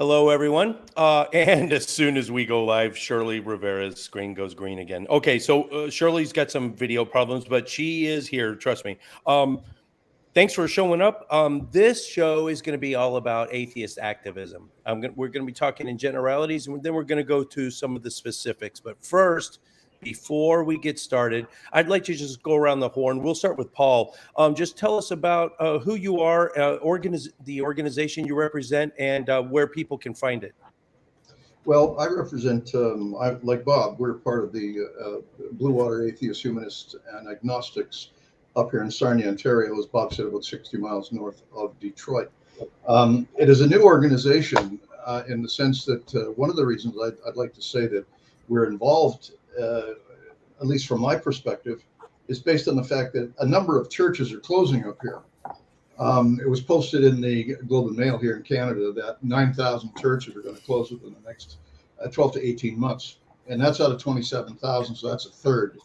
Hello, everyone. And as soon as we go live, Shirley Rivera's screen goes green again. Okay, so Shirley's got some video problems, but she is here. Trust me. Thanks for showing up. This show is going to be all about atheist activism. We're going to be talking in generalities, and then we're going to go to some of the specifics. But first, before we get started, I'd like to just go around the horn. We'll start with Paul. Just tell us about who you are, the organization you represent, and where people can find it. Well, I represent, like Bob, we're part of the Blue Water Atheist Humanists and Agnostics up here in Sarnia, Ontario, as Bob said, about 60 miles north of Detroit. It is a new organization in the sense that one of the reasons I'd like to say that we're involved, at least from my perspective, is based on the fact that a number of churches are closing up here. It was posted in the Globe and Mail here in Canada that 9,000 churches are going to close within the next 12 to 18 months. And that's out of 27,000, so that's a third.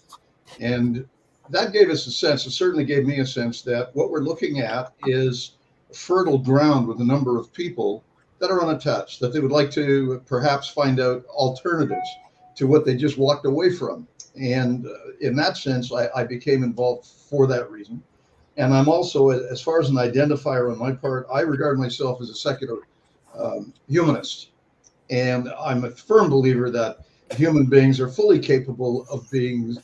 And that gave us a sense, it certainly gave me a sense that what we're looking at is fertile ground with a number of people that are unattached, that they would like to perhaps find out alternatives to what they just walked away from. And in that sense, I became involved for that reason. And I'm also, as far as an identifier on my part, I regard myself as a secular humanist. And I'm a firm believer that human beings are fully capable of being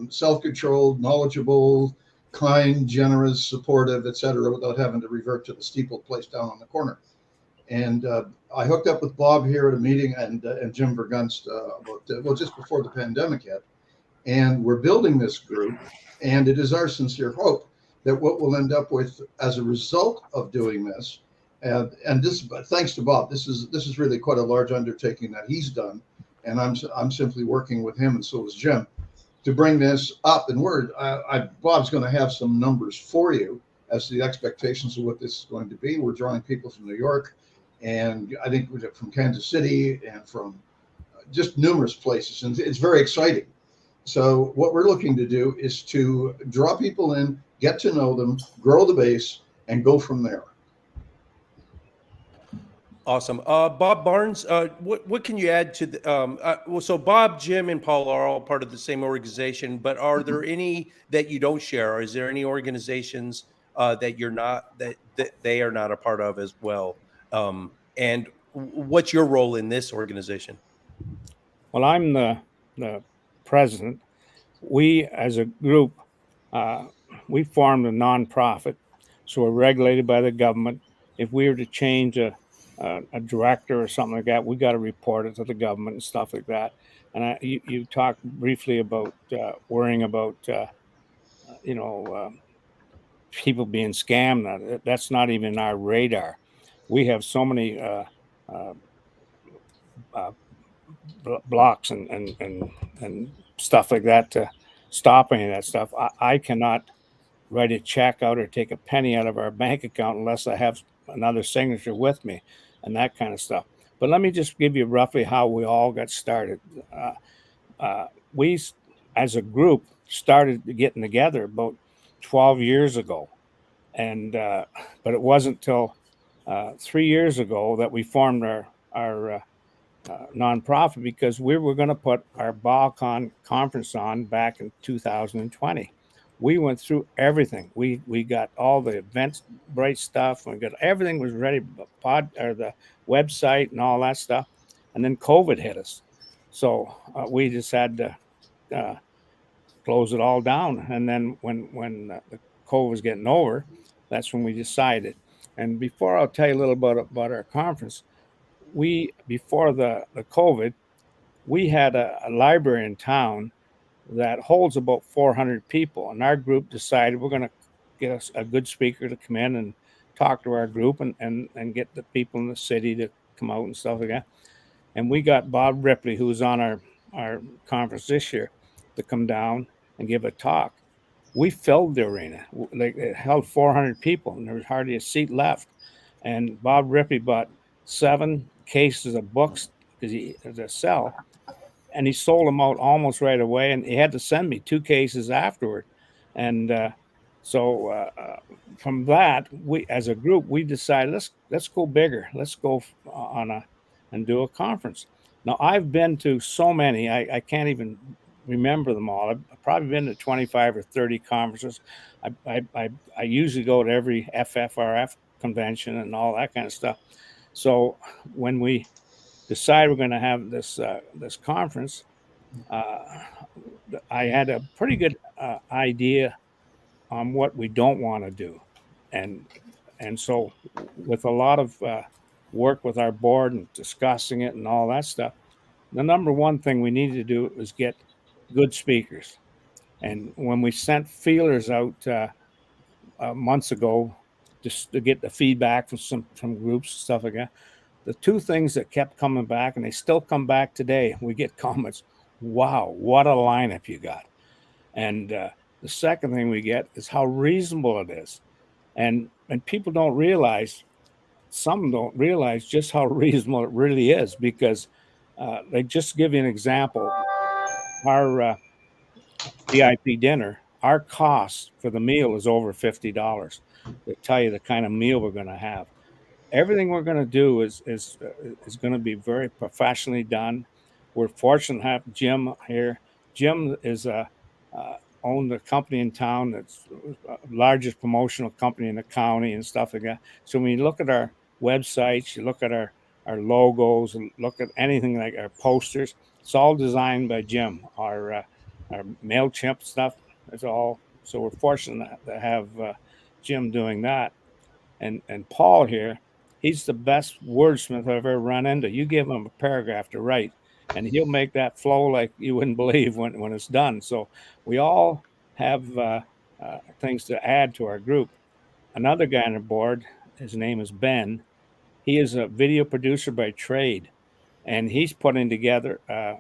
self-controlled, knowledgeable, kind, generous, supportive, etc., without having to revert to the steeple place down on the corner. And I hooked up with Bob here at a meeting and Jim Vergunst just before the pandemic hit. And we're building this group. And it is our sincere hope that what we'll end up with as a result of doing this, and this, thanks to Bob, this is really quite a large undertaking that he's done, and I'm simply working with him, and so is Jim, to bring this up. And Bob's going to have some numbers for you as to the expectations of what this is going to be. We're drawing people from New York, and I think from Kansas City, and from just numerous places, and it's very exciting. So what we're looking to do is to draw people in, get to know them, grow the base, and go from there. Awesome. Bob Barnes, what can you add to the, so Bob, Jim, and Paul are all part of the same organization, but are there any that you don't share? Or is there any organizations that you're not, that they are not a part of as well? And what's your role in this organization? Well, I'm the president. We, as a group, we formed a nonprofit, so we're regulated by the government. If we were to change a director or something like that, we got to report it to the government and stuff like that. And you talked briefly about worrying about people being scammed. That's not even our radar. We have so many blocks and stuff like that to stop any of that stuff. I cannot write a check out or take a penny out of our bank account unless I have another signature with me and that kind of stuff. But let me just give you roughly how we all got started. We, as a group, started getting together about 12 years ago. And but it wasn't till 3 years ago that we formed our nonprofit, because we were going to put our BAHACON conference on back in 2020. We went through everything. We got all the Eventbrite stuff. We got everything was ready, the website and all that stuff. And then COVID hit us, so we just had to close it all down. And then when the COVID was getting over, that's when we decided. And before I'll tell you a little about our conference, before the COVID, we had a library in town that holds about 400 people, and our group decided we're going to get us a good speaker to come in and talk to our group and get the people in the city to come out and stuff like that. And we got Bob Ripley, who's on our conference this year, to come down and give a talk. We filled the arena. Like, it held 400 people, and there was hardly a seat left. And Bob Ripley bought 7 cases of books to sell, and he sold them out almost right away. And he had to send me 2 cases afterward. And So from that, we as a group we decided let's go bigger. Let's go and do a conference. Now I've been to so many, I can't even remember them all. I've probably been to 25 or 30 conferences. I usually go to every FFRF convention and all that kind of stuff. So when we decide we're going to have this conference, I had a pretty good idea on what we don't want to do, and so with a lot of work with our board and discussing it and all that stuff, the number one thing we needed to do was get good speakers. And when we sent feelers out months ago, just to get the feedback from groups and stuff like that, the two things that kept coming back, and they still come back today, we get comments, wow, what a lineup you got. And the second thing we get is how reasonable it is. And people don't realize, some don't realize just how reasonable it really is, because like, just to give you an example, our VIP dinner, our cost for the meal is over $50. They tell you the kind of meal we're going to have. Everything we're going to do is going to be very professionally done. We're fortunate to have Jim here. Jim is owned a company in town that's the largest promotional company in the county and stuff like that. So when you look at our websites, you look at our logos, and look at anything like our posters, it's all designed by Jim. Our MailChimp stuff is all. So we're fortunate to have Jim doing that. And Paul here, he's the best wordsmith I've ever run into. You give him a paragraph to write, and he'll make that flow like you wouldn't believe when it's done. So we all have things to add to our group. Another guy on the board, his name is Ben. He is a video producer by trade, and he's putting together a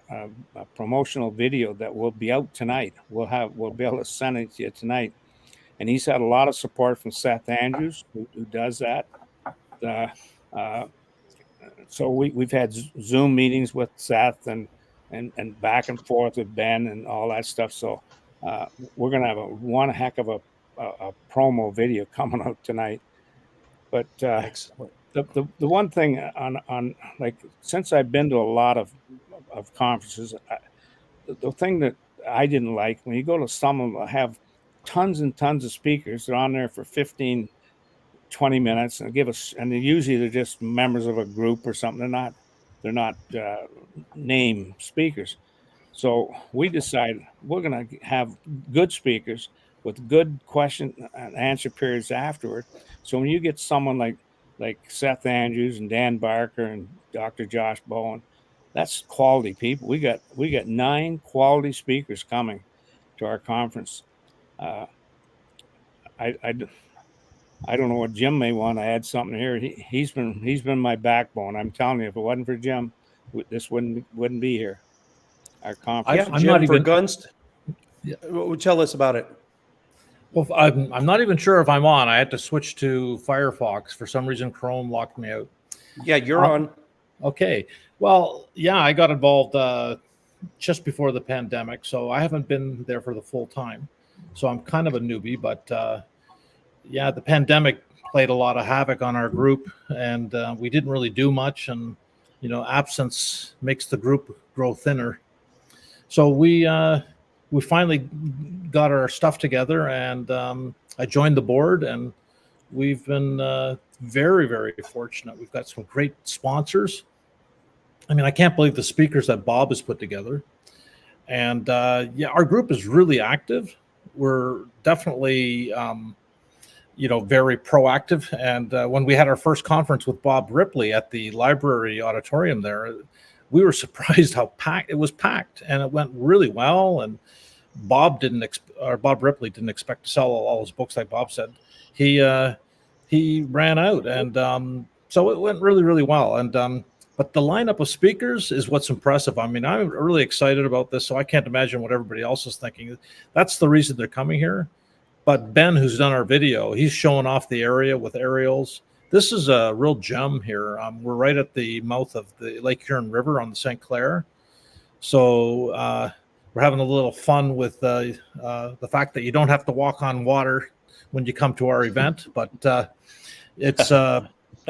promotional video that will be out tonight. We'll be able to send it to you tonight. And he's had a lot of support from Seth Andrews, who does that. So we've had Zoom meetings with Seth and back and forth with Ben and all that stuff. So we're going to have one heck of a promo video coming out tonight. But Excellent. The one thing on like, since I've been to a lot of conferences, the thing that I didn't like, when you go to some of them, have tons and tons of speakers. They're on there for 15, 20 minutes and usually they're just members of a group or something. They're not name speakers. So we decided we're going to have good speakers with good question and answer periods afterward. So when you get someone like Seth Andrews and Dan Barker and Dr. Josh Bowen, that's quality people. We got 9 quality speakers coming to our conference. I don't know what Jim may want to add something here. He's been my backbone. I'm telling you, if it wasn't for Jim, this wouldn't be here. Our conference. Yeah, Jim, for Gunst. Yeah. Tell us about it. Well, I'm not even sure if I'm on. I had to switch to Firefox. For some reason, Chrome locked me out. Yeah, you're on. Okay. Well, yeah, I got involved just before the pandemic, so I haven't been there for the full time. So I'm kind of a newbie, but yeah, the pandemic played a lot of havoc on our group, and we didn't really do much. And absence makes the group grow thinner. So we finally got our stuff together, and I joined the board, and we've been very, very fortunate. We've got some great sponsors. I mean, I can't believe the speakers that Bob has put together. And yeah, our group is really active. We're definitely, very proactive. And when we had our first conference with Bob Ripley at the library auditorium there, we were surprised how packed it was. And it went really well. And Bob Ripley didn't expect to sell all his books, like Bob said. He ran out, and so it went really, really well. And but the lineup of speakers is what's impressive. I mean, I'm really excited about this, so I can't imagine what everybody else is thinking. That's the reason they're coming here. But Ben, who's done our video, he's showing off the area with aerials. This is a real gem here. We're right at the mouth of the Lake Huron River on the St. Clair. So we're having a little fun with the fact that you don't have to walk on water when you come to our event. But it's going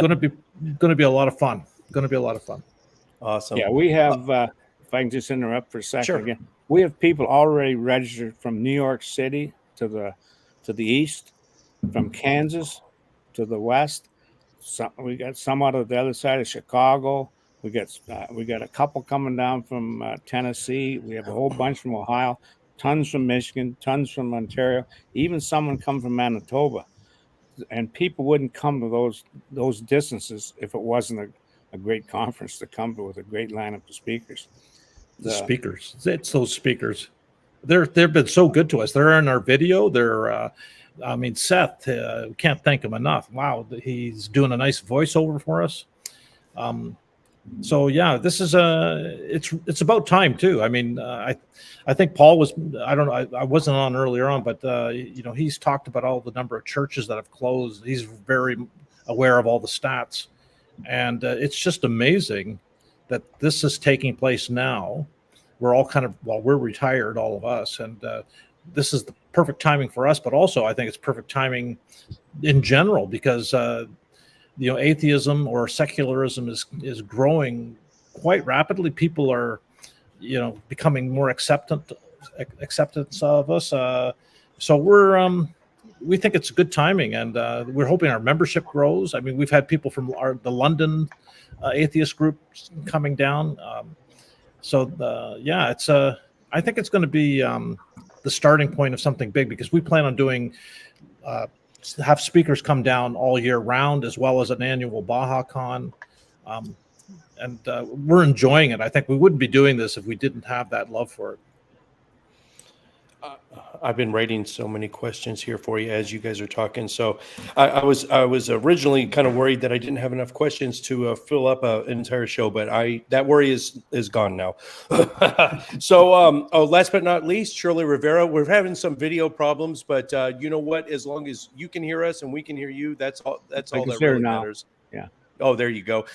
to be a lot of fun. Going to be a lot of fun. Awesome. Yeah, we have. If I can just interrupt for a second Sure. again, we have people already registered from New York City to the east, from Kansas to the west. We got some out of the other side of Chicago. We got a couple coming down from Tennessee. We have a whole bunch from Ohio, tons from Michigan, tons from Ontario, even someone come from Manitoba. And people wouldn't come to those distances if it wasn't a great conference to come to with a great lineup of speakers. The speakers, it's those speakers. They've been so good to us. They're in our video. They're, I mean, Seth, we can't thank him enough. Wow, he's doing a nice voiceover for us. So yeah, this is it's about time too. I mean, I think Paul was, I don't know, I wasn't on earlier on, but you know, he's talked about all the number of churches that have closed. He's very aware of all the stats, and it's just amazing that this is taking place now. We're all kind of, well, we're retired, all of us, and this is the perfect timing for us. But also, I think it's perfect timing in general because you know, atheism or secularism is growing quite rapidly. People are, you know, becoming more acceptance of us. So we think it's good timing, and we're hoping our membership grows. I mean, we've had people from the London atheist group coming down. Yeah, it's I think it's going to be the starting point of something big, because we plan on doing have speakers come down all year round, as well as an annual BAHACON. And we're enjoying it. I think we wouldn't be doing this if we didn't have that love for it. I've been writing so many questions here for you as you guys are talking. So I was originally kind of worried that I didn't have enough questions to fill up an entire show, but that worry is gone now. So last but not least, Shirley Rivera. We're having some video problems, but you know what? As long as you can hear us and we can hear you, that's all that really matters. Yeah. Oh, there you go.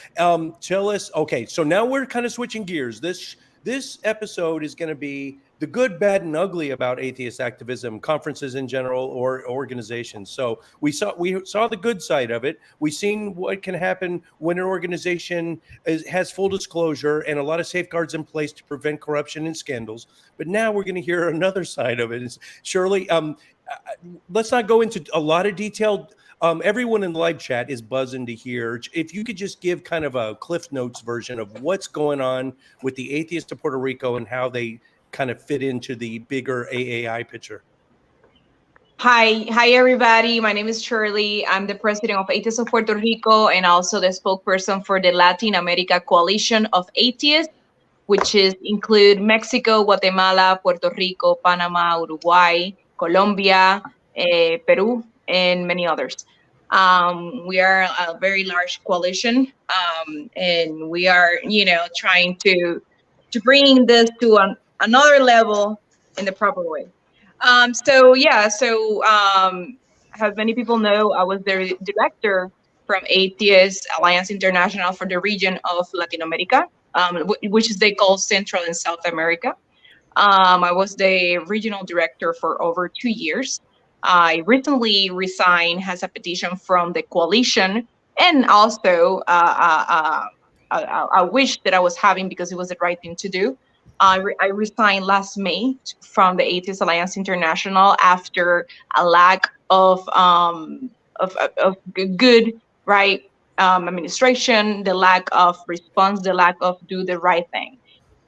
Tell us. Okay, so now we're kind of switching gears. This episode is going to be the good, bad, and ugly about atheist activism, conferences in general, or organizations. So we saw the good side of it. We've seen what can happen when an organization has full disclosure and a lot of safeguards in place to prevent corruption and scandals. But now we're going to hear another side of it. Shirley, let's not go into a lot of detail. Everyone in the live chat is buzzing to hear. If you could just give kind of a Cliff Notes version of what's going on with the Atheists of Puerto Rico and how they kind of fit into the bigger AAI picture. Hi, everybody. My name is Shirley. I'm the president of Atheists of Puerto Rico and also the spokesperson for the Latin America Coalition of Atheists, which include Mexico, Guatemala, Puerto Rico, Panama, Uruguay, Colombia, Peru, and many others. We are a very large coalition, and we are, trying to bring this to another level in the proper way. As many people know, I was the director from Atheist Alliance International for the region of Latin America, which they call Central and South America. I was the regional director for over 2 years. I recently resigned as a petition from the coalition, and also a wish that I was having because it was the right thing to do. I resigned last May from the Atheist Alliance International after a lack of good administration, the lack of response, the lack of do the right thing,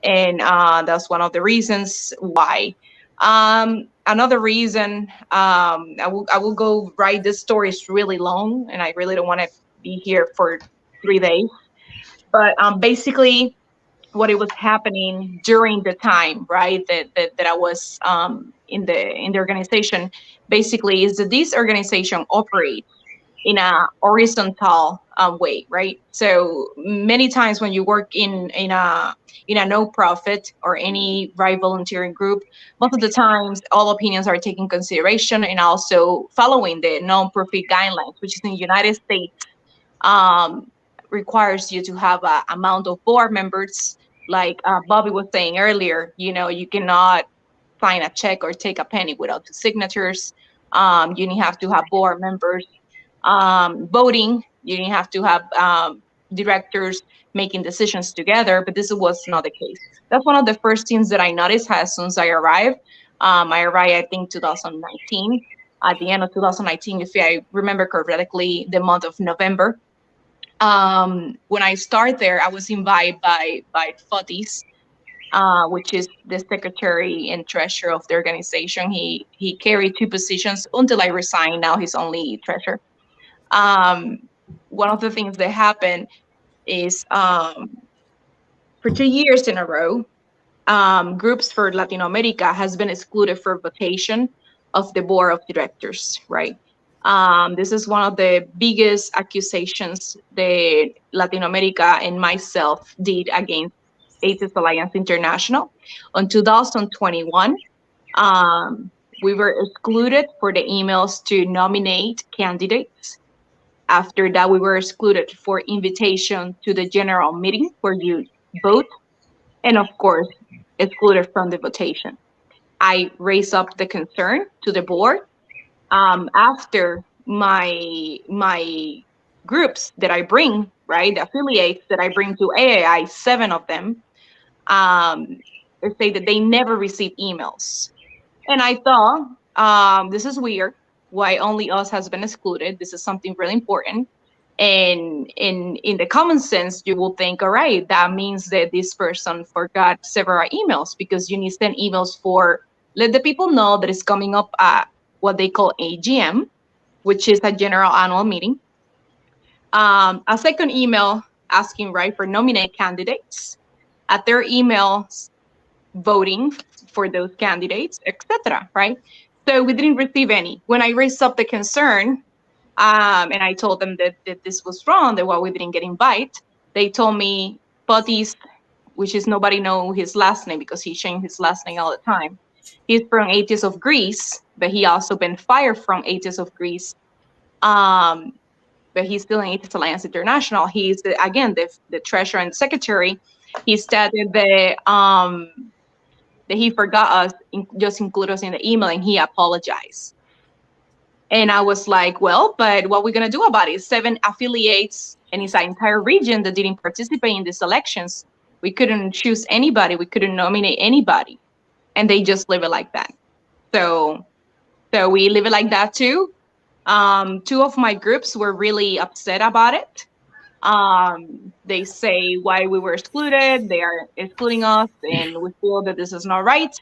and that's one of the reasons why. Another reason, I will go write this story is really long, and I really don't want to be here for 3 days. But basically, what it was happening during the time, right, that I was in the organization, basically is that this organization operates in a horizontal way, right? So many times when you work in a no-profit or any volunteering group, most of the times all opinions are taken consideration and also following the non-profit guidelines, which is in the United States, requires you to have an amount of board members. Like Bobby was saying earlier, you cannot sign a check or take a penny without 2 signatures. You didn't have to have board members voting. You didn't have to have directors making decisions together, but this was not the case. That's one of the first things that I noticed as soon as I arrived. I arrived, I think, 2019. At the end of 2019, if I remember correctly, the month of November. When I started there, I was invited by Fotis, which is the secretary and treasurer of the organization. He carried 2 positions until I resigned. Now he's only treasurer. One of the things that happened is for 2 years in a row, groups for Latin America has been excluded for votation of the board of directors, right? This is one of the biggest accusations that Latin America and myself did against Atheist Alliance International. In 2021, we were excluded for the emails to nominate candidates. After that, we were excluded for invitation to the general meeting where you vote, and of course, excluded from the votation. I raised up the concern to the board. After my groups that I bring, right, the affiliates that I bring to AAI, 7 of them, say that they never receive emails. And I thought, this is weird. Why only us has been excluded? This is something really important. And in the common sense, you will think, all right, that means that this person forgot several emails, because you need to send emails for let the people know that it's coming up at what they call AGM, which is a general annual meeting. A second email asking, right, for nominate candidates, a third email voting for those candidates, etc. Right? So we didn't receive any. When I raised up the concern, and I told them that this was wrong, that why we didn't get invited, they told me Fotis, which is nobody know his last name because he changed his last name all the time. He's from Atheists of Greece, but he also been fired from Atheists of Greece. But he's still in Atheist Alliance International. He's again the treasurer and secretary. He stated that he forgot us, just include us in the email, and he apologized. And I was like, well, but what we're gonna do about it? 7 affiliates and it's our entire region that didn't participate in these elections. We couldn't choose anybody. We couldn't nominate anybody. And they just leave it like that. So we leave it like that too. 2 of my groups were really upset about it. They say why we were excluded. They are excluding us, and we feel that this is not right.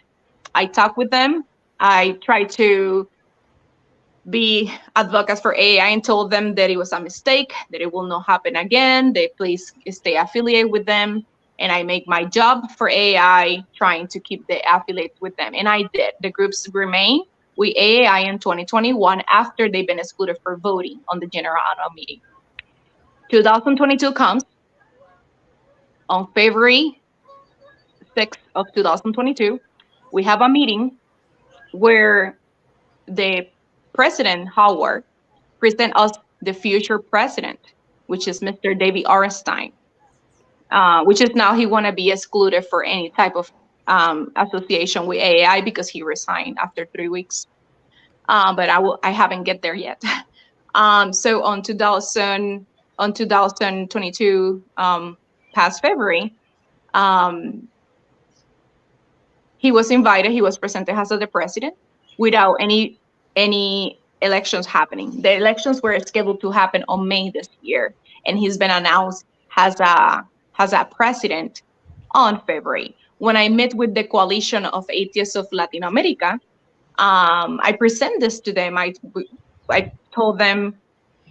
I talked with them. I tried to be advocates for AAI and told them that it was a mistake, that it will not happen again. They please stay affiliated with them. And I make my job for AAI trying to keep the affiliates with them. And I did. The groups remain with AAI in 2021 after they've been excluded for voting on the general annual meeting. 2022 comes on February 6th of 2022. We have a meeting where the President Howard present us the future president, which is Mr. David Orenstein, which is now he want to be excluded for any type of association with AAI because he resigned after 3 weeks. But I haven't get there yet. So on 2022, past February, he was invited. He was presented as the president without any elections happening. The elections were scheduled to happen on May this year, and he's been announced as a president on February. When I met with the Coalition of Atheists of Latin America, I present this to them. I told them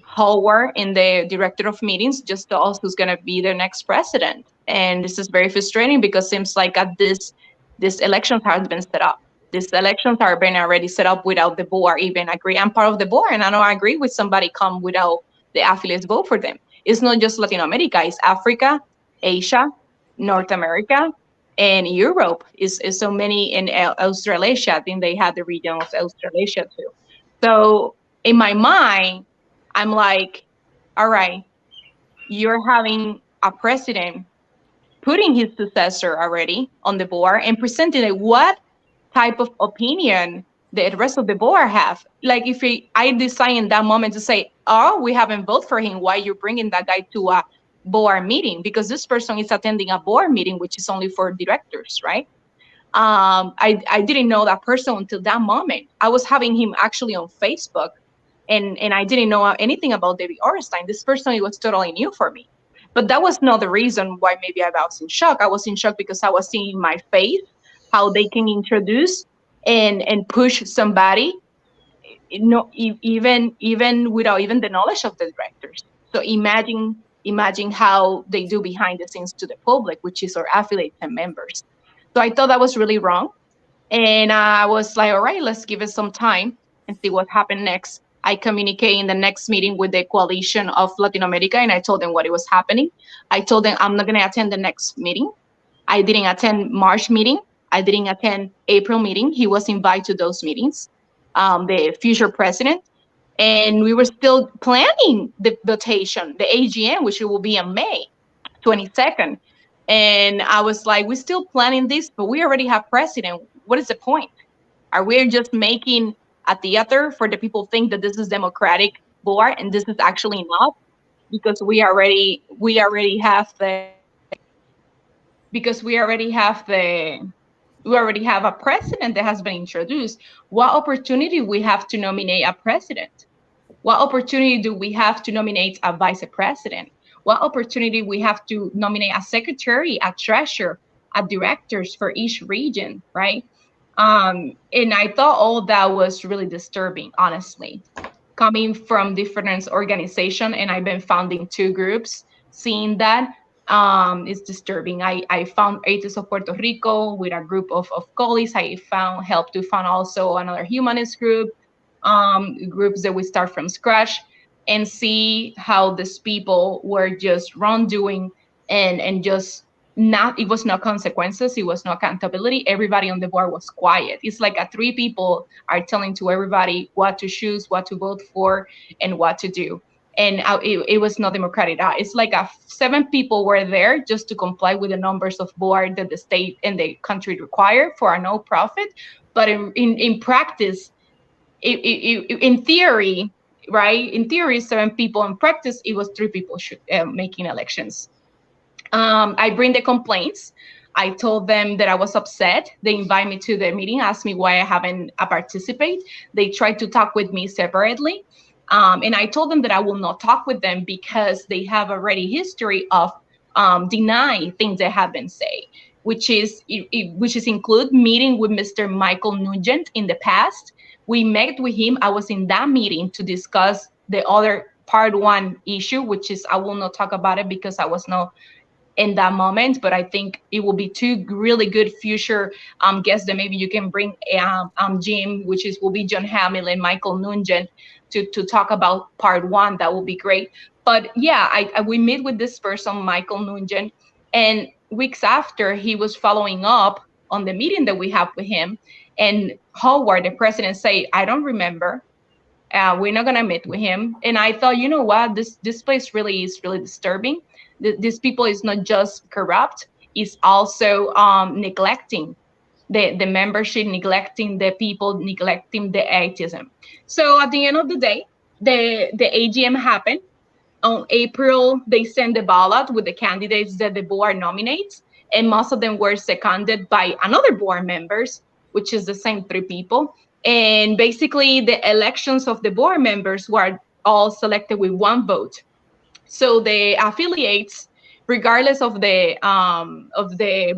Howard and the director of meetings just told us who's going to be the next president. And this is very frustrating because it seems like this elections has been set up. These elections are being already set up without the board even agree. I'm part of the board, and I don't agree with somebody come without the affiliates vote for them. It's not just Latin America, it's Africa, Asia, North America, and Europe. Is so many in Australasia. I think they had the region of Australasia too. So in my mind, I'm like, all right, you're having a president putting his successor already on the board and presenting what type of opinion the rest of the board have. Like if I decide in that moment to say, oh, we haven't voted for him, why you're bringing that guy to a board meeting? Because this person is attending a board meeting, which is only for directors, right? I didn't know that person until that moment. I was having him actually on Facebook, and I didn't know anything about David Ornstein. This person, it was totally new for me. But that was not the reason why maybe I was in shock. I was in shock because I was seeing my face, how they can introduce and push somebody, even without even the knowledge of the directors. So imagine how they do behind the scenes to the public, which is our affiliates and members. So I thought that was really wrong. And I was like, all right, let's give it some time and see what happened next. I communicated in the next meeting with the Coalition of Latin America, and I told them what it was happening. I told them I'm not going to attend the next meeting. I didn't attend March meeting. I didn't attend April meeting. He was invited to those meetings, the future president. And we were still planning the votation, the AGM, which will be on May 22nd. And I was like, we're still planning this, but we already have president. What is the point? Are we just making a theater for the people think that this is democratic board and this is actually not? Because we already have a president that has been introduced. What opportunity we have to nominate a president? What opportunity do we have to nominate a vice president? What opportunity we have to nominate a secretary, a treasurer, a directors for each region, right? And I thought all that was really disturbing, honestly. Coming from different organizations, and I've been founding 2 groups, seeing that is disturbing. I found Atheist of Puerto Rico with a group of colleagues. I helped to found also another humanist group, groups that we start from scratch, and see how these people were just wrongdoing and just not, it was no consequences, it was no accountability. Everybody on the board was quiet. It's like 3 people are telling to everybody what to choose, what to vote for, and what to do. And it was not democratic. It's like 7 people were there just to comply with the numbers of board that the state and the country require for a no profit. But in practice, in theory, right? In theory, 7 people. In practice, it was 3 people making elections. I bring the complaints. I told them that I was upset. They invite me to the meeting, asked me why I haven't participated. They tried to talk with me separately. And I told them that I will not talk with them because they have already history of denying things that have been said, which is include meeting with Mr. Michael Nugent in the past. We met with him. I was in that meeting to discuss the other part 1 issue, which is, I will not talk about it because I was not in that moment, but I think it will be 2 really good future guests that maybe you can bring Jim, will be John Hamill and Michael Nugent to talk about part 1. That will be great. But yeah, we meet with this person, Michael Nugent, and weeks after, he was following up on the meeting that we have with him, and Howard, the president, say, I don't remember. We're not gonna meet with him. And I thought, you know what, this place really is really disturbing. These people is not just corrupt, it's also neglecting the membership, neglecting the people, neglecting the atheism. So at the end of the day, the AGM happened. On April, they sent the ballot with the candidates that the board nominates, and most of them were seconded by another board members, which is the same 3 people. And basically, the elections of the board members were all selected with 1 vote. So the affiliates, regardless of the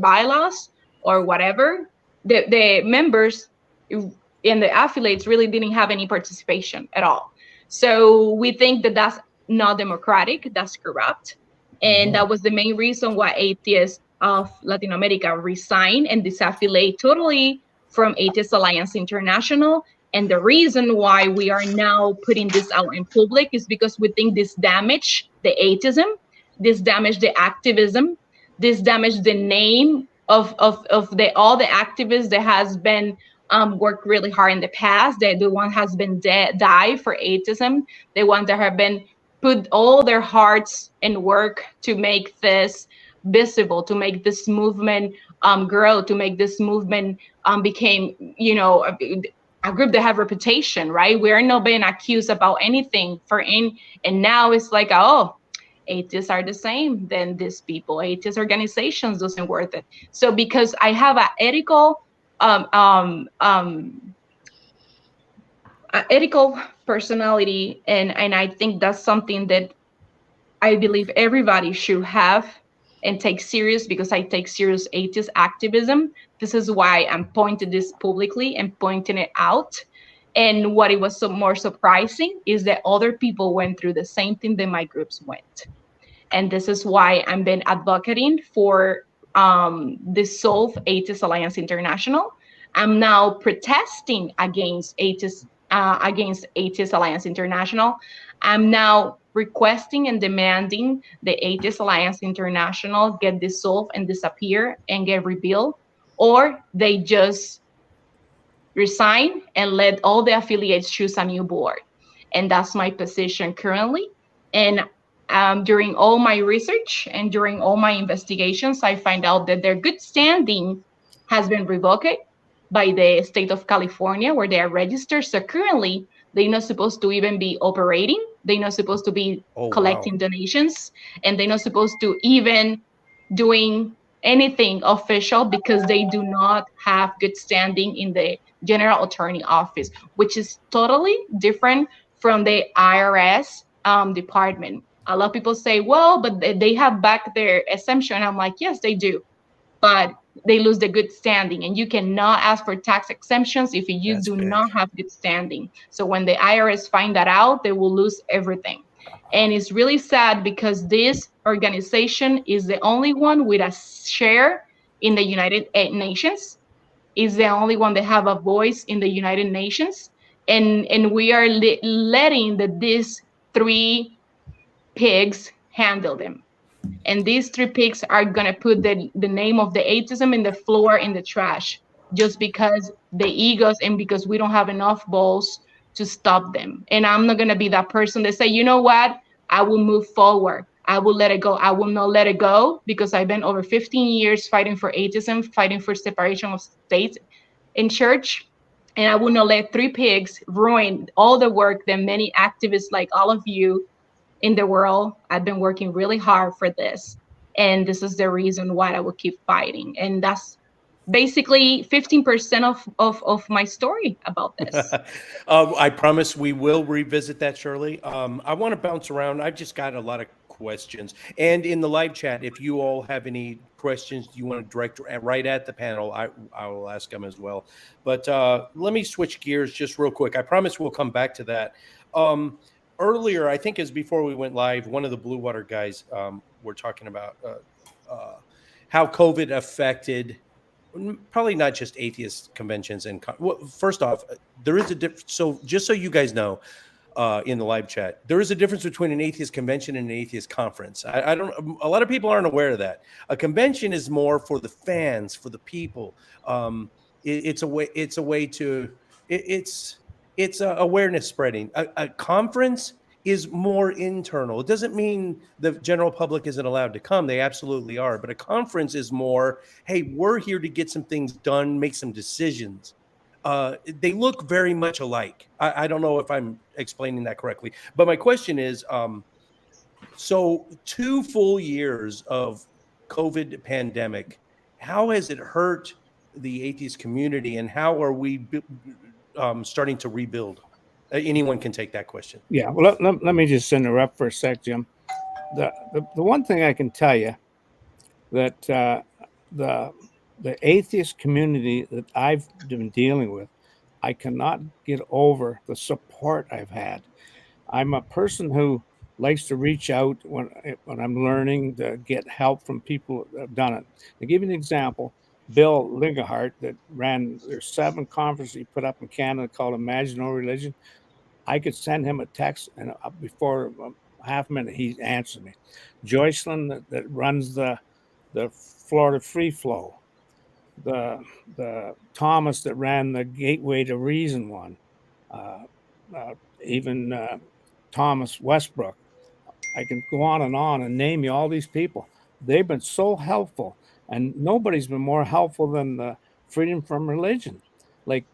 bylaws or whatever, the members and the affiliates really didn't have any participation at all. So we think that that's not democratic, that's corrupt. And that was the main reason why Atheists of Latin America resigned and disaffiliate totally from Atheist Alliance International. And the reason why we are now putting this out in public is because we think this damaged the atheism, this damaged the activism, this damaged the name of all the activists that has been worked really hard in the past, the one has been died for atheism, the one that have been put all their hearts and work to make this visible, to make this movement grow, to make this movement became, a group that have reputation, right? We are not being accused about anything and now it's like, oh, atheists are the same than these people. Atheist organizations doesn't worth it. So because I have an ethical personality, and I think that's something that I believe everybody should have and take serious, because I take serious atheist activism. This is why I'm pointing this publicly and pointing it out. And what it was more surprising is that other people went through the same thing that my groups went. And this is why I've been advocating for the Solve Atheist Alliance International. I'm now protesting against Atheist Alliance International. I'm now requesting and demanding the Atheist Alliance International get dissolved and disappear and get rebuilt, or they just resign and let all the affiliates choose a new board. And that's my position currently. And during all my research and during all my investigations, I find out that their good standing has been revoked by the state of California, where they are registered. So currently, they're not supposed to even be operating. They're not supposed to be collecting donations, and they're not supposed to even doing anything official, because they do not have good standing in the general attorney office, which is totally different from the IRS department. A lot of people say, well, but they have back their exemption. I'm like, yes, they do, but they lose the good standing, and you cannot ask for tax exemptions if you do not have good standing. So when the IRS find that out, they will lose everything. And it's really sad, because this organization is the only one with a share in the United Nations, is the only one that have a voice in the United Nations. And we are letting these three pigs handle them. And these three pigs are going to put the name of the atheism in the floor, in the trash, just because the egos and because we don't have enough balls to stop them. And I'm not going to be that person that say, you know what, I will move forward. I will let it go. I will not let it go, because I've been over 15 years fighting for atheism, fighting for separation of state and church. And I will not let three pigs ruin all the work that many activists like all of you in the world. I've been working really hard for this. And this is the reason why I will keep fighting. And that's basically 15% of my story about this. I promise we will revisit that, Shirley. I want to bounce around. I've just got a lot of questions. And in the live chat, if you all have any questions you want to direct right at the panel, I will ask them as well. But let me switch gears just real quick. I promise we'll come back to that. Earlier, I think as before we went live, one of the Blue Water guys were talking about how COVID affected probably not just atheist conventions. And well, first off, there is a difference. So just so you guys know, in the live chat, there is a difference between an atheist convention and an atheist conference. A lot of people aren't aware of that. A convention is more for the fans, for the people. It's awareness spreading. A conference is more internal. It doesn't mean the general public isn't allowed to come. They absolutely are. But a conference is more, hey, we're here to get some things done, make some decisions. They look very much alike. I don't know if I'm explaining that correctly. But my question is, so 2 full years of COVID pandemic, how has it hurt the atheist community, and how are we starting to rebuild? Anyone can take that question. Yeah, well, let me just interrupt for a sec, Jim. The one thing I can tell you, that the atheist community that I've been dealing with, I cannot get over the support I've had. I'm a person who likes to reach out when I'm learning, to get help from people that have done it. To give you an example, Bill Ligahart, that ran, there's 7 conferences he put up in Canada called Imagine No Religion. I could send him a text, and before half a minute, he answered me. Joycelyn, that runs the Florida Free Flow. The Thomas that ran the Gateway to Reason one. Even Thomas Westbrook. I can go on and name you all these people. They've been so helpful, and nobody's been more helpful than the Freedom from Religion. like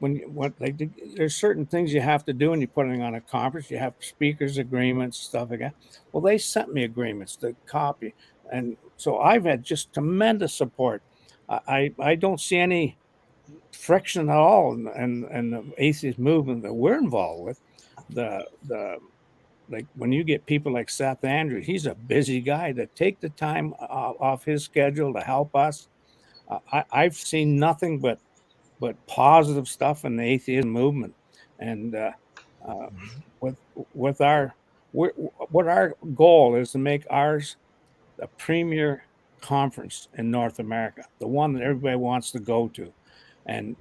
there's certain things you have to do when you're putting on a conference. You have speakers agreements, stuff like that. Well, they sent me agreements to copy, and so I've had just tremendous support. I don't see any friction at all in the atheist movement that we're involved with. The like when you get people like Seth Andrews, he's a busy guy that take the time off his schedule to help us. I've seen nothing but positive stuff in the atheism movement, and with with our what our goal is to make ours the premier conference in North America, the one that everybody wants to go to, and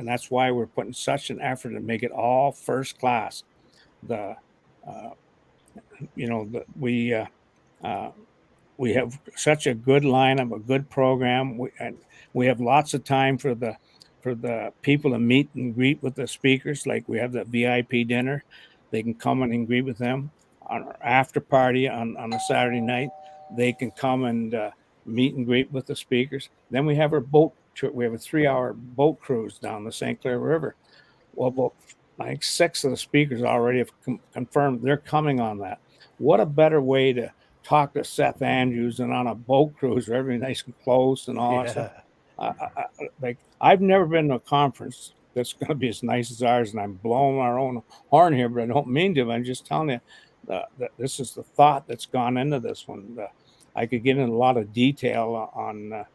that's why we're putting such an effort to make it all first class. The you know the, we have such a good lineup, a good program. We have lots of time for the people to meet and greet with the speakers. Like we have the VIP dinner, they can come in and greet with them. On our after party on a Saturday night, they can come and meet and greet with the speakers. Then we have our boat trip. We have a 3-hour boat cruise down the St. Clair River. Well, about like 6 of the speakers already have confirmed they're coming on that. What a better way to talk to Seth Andrews and on a boat cruise where everything's nice and close and all that stuff. Like I've never been to a conference that's going to be as nice as ours, and I'm blowing our own horn here, but I don't mean to. I'm just telling you that this is the thought that's gone into this one. I could get into a lot of detail on,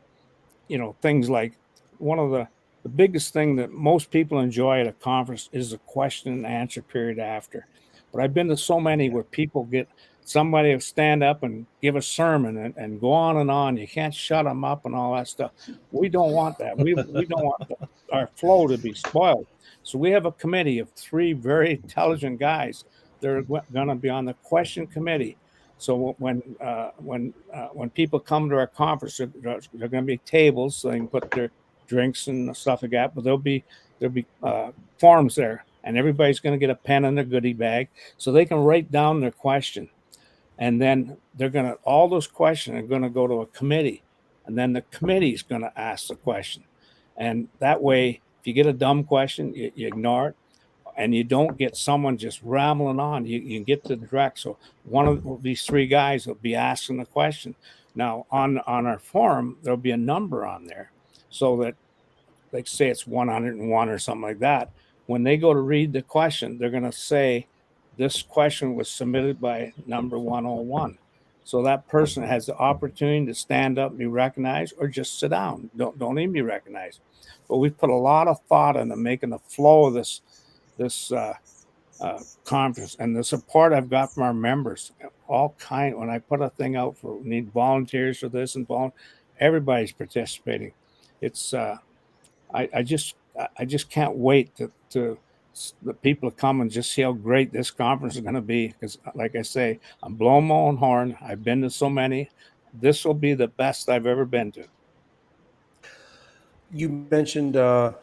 things like one of the biggest thing that most people enjoy at a conference is the question and answer period after. But I've been to so many where people get somebody will stand up and give a sermon and go on and on. You can't shut them up and all that stuff. We don't want that. We don't want our flow to be spoiled. So we have a committee of 3 very intelligent guys. They're going to be on the question committee. So when people come to our conference, they're going to be tables so they can put their drinks and stuff like that. But there'll be forms there, and everybody's going to get a pen in their goodie bag so they can write down their question. And then all those questions are going to go to a committee, and then the committee is going to ask the question. And that way, if you get a dumb question, you ignore it, and you don't get someone just rambling on. You can get to the direct. So one of these 3 guys will be asking the question. Now on our forum, there'll be a number on there, so that, like, say it's 101 or something like that. When they go to read the question, they're going to say, this question was submitted by number 101. So that person has the opportunity to stand up and be recognized, or just sit down. Don't even be recognized. But we've put a lot of thought into making the flow of this conference, and the support I've got from our members, all kind. When I put a thing out for we need volunteers for this and everybody's participating. It's I just can't wait to the people to come and just see how great this conference is going to be. Because, like I say, I'm blowing my own horn. I've been to so many. This will be the best I've ever been to. You mentioned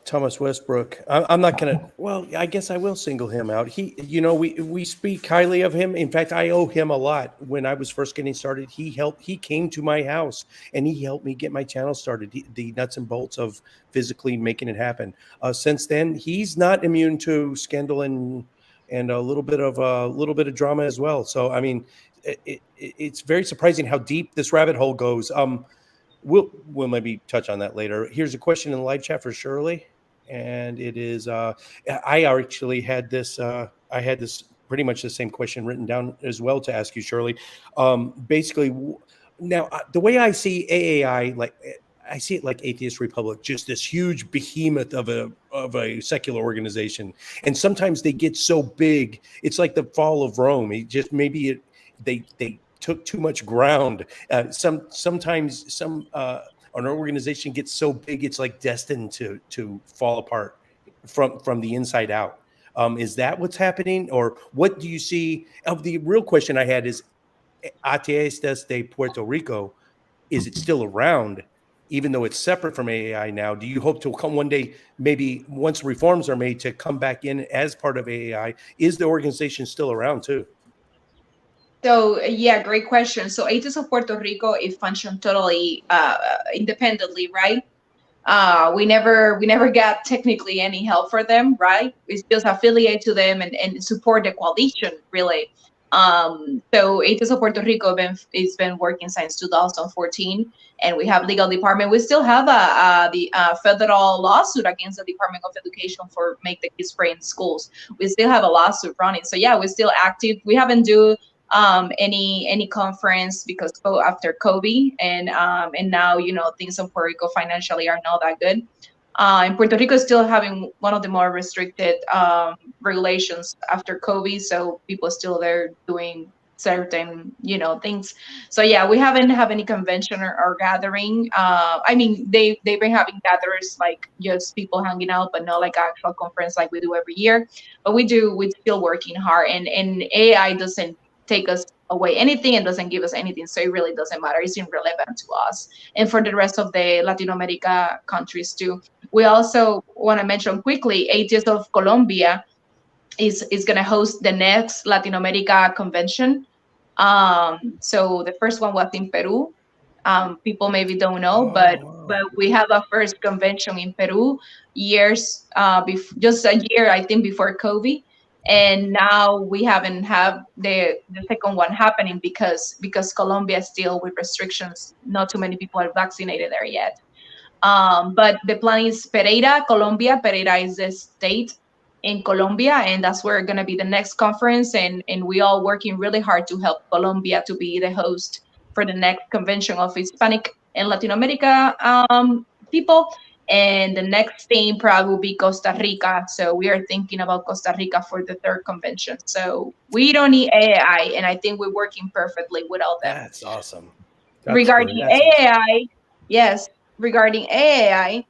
Thomas Westbrook. I'm not going to. Well, I guess I will single him out. We speak highly of him. In fact, I owe him a lot. When I was first getting started, he came to my house and he helped me get my channel started. The nuts and bolts of physically making it happen. Since then, he's not immune to scandal and a little bit of drama as well. So, I mean, it's very surprising how deep this rabbit hole goes. We'll maybe touch on that later. Here's a question in the live chat for Shirley, and it is I actually had this. I had this pretty much the same question written down as well to ask you, Shirley. Basically, now the way I see AAI, like I see it like Atheist Republic, just this huge behemoth of a secular organization, and sometimes they get so big, it's like the fall of Rome. They took too much ground. Sometimes an organization gets so big it's like destined to fall apart from the inside out. Is that what's happening, or what do you see? The real question I had is, Atheistas de Puerto Rico, is it still around, even though it's separate from AAI now? Do you hope to come one day, maybe once reforms are made, to come back in as part of AAI? Is the organization still around too? So yeah, great question. So Atheist of Puerto Rico, it functions totally independently, right? We never got technically any help for them, right? We just affiliate to them and support the coalition, really. So Atheist of Puerto Rico it's been working since 2014, and we have legal department. We still have the federal lawsuit against the Department of Education for make the kids pray in schools. We still have a lawsuit running. So yeah, we're still active. We haven't do any conference because after COVID and now things in Puerto Rico financially are not that good. And Puerto Rico is still having one of the more restricted regulations after COVID, so people still there doing certain things. So yeah, we haven't have any convention or gathering. I mean, they've been having gatherings like just people hanging out, but not like actual conference like we do every year. But we're still working hard, and AI doesn't take us away anything and doesn't give us anything, so it really doesn't matter. It's irrelevant to us and for the rest of the Latin America countries too. We also want to mention quickly, Atheists of Colombia is going to host the next Latin America convention. So the first one was in Peru. People maybe don't know, but we have a first convention in Peru years just a year, I think, before COVID. And now we haven't have the second one happening because Colombia is still with restrictions. Not too many people are vaccinated there yet. But the plan is Pereira, Colombia. Pereira is the state in Colombia, and that's where going to be the next conference. And we all working really hard to help Colombia to be the host for the next convention of Hispanic and Latin America people. And the next thing probably will be Costa Rica. So we are thinking about Costa Rica for the third convention. So we don't need AAI, and I think we're working perfectly without them. That's awesome. Regarding AAI, awesome. Yes, regarding AAI,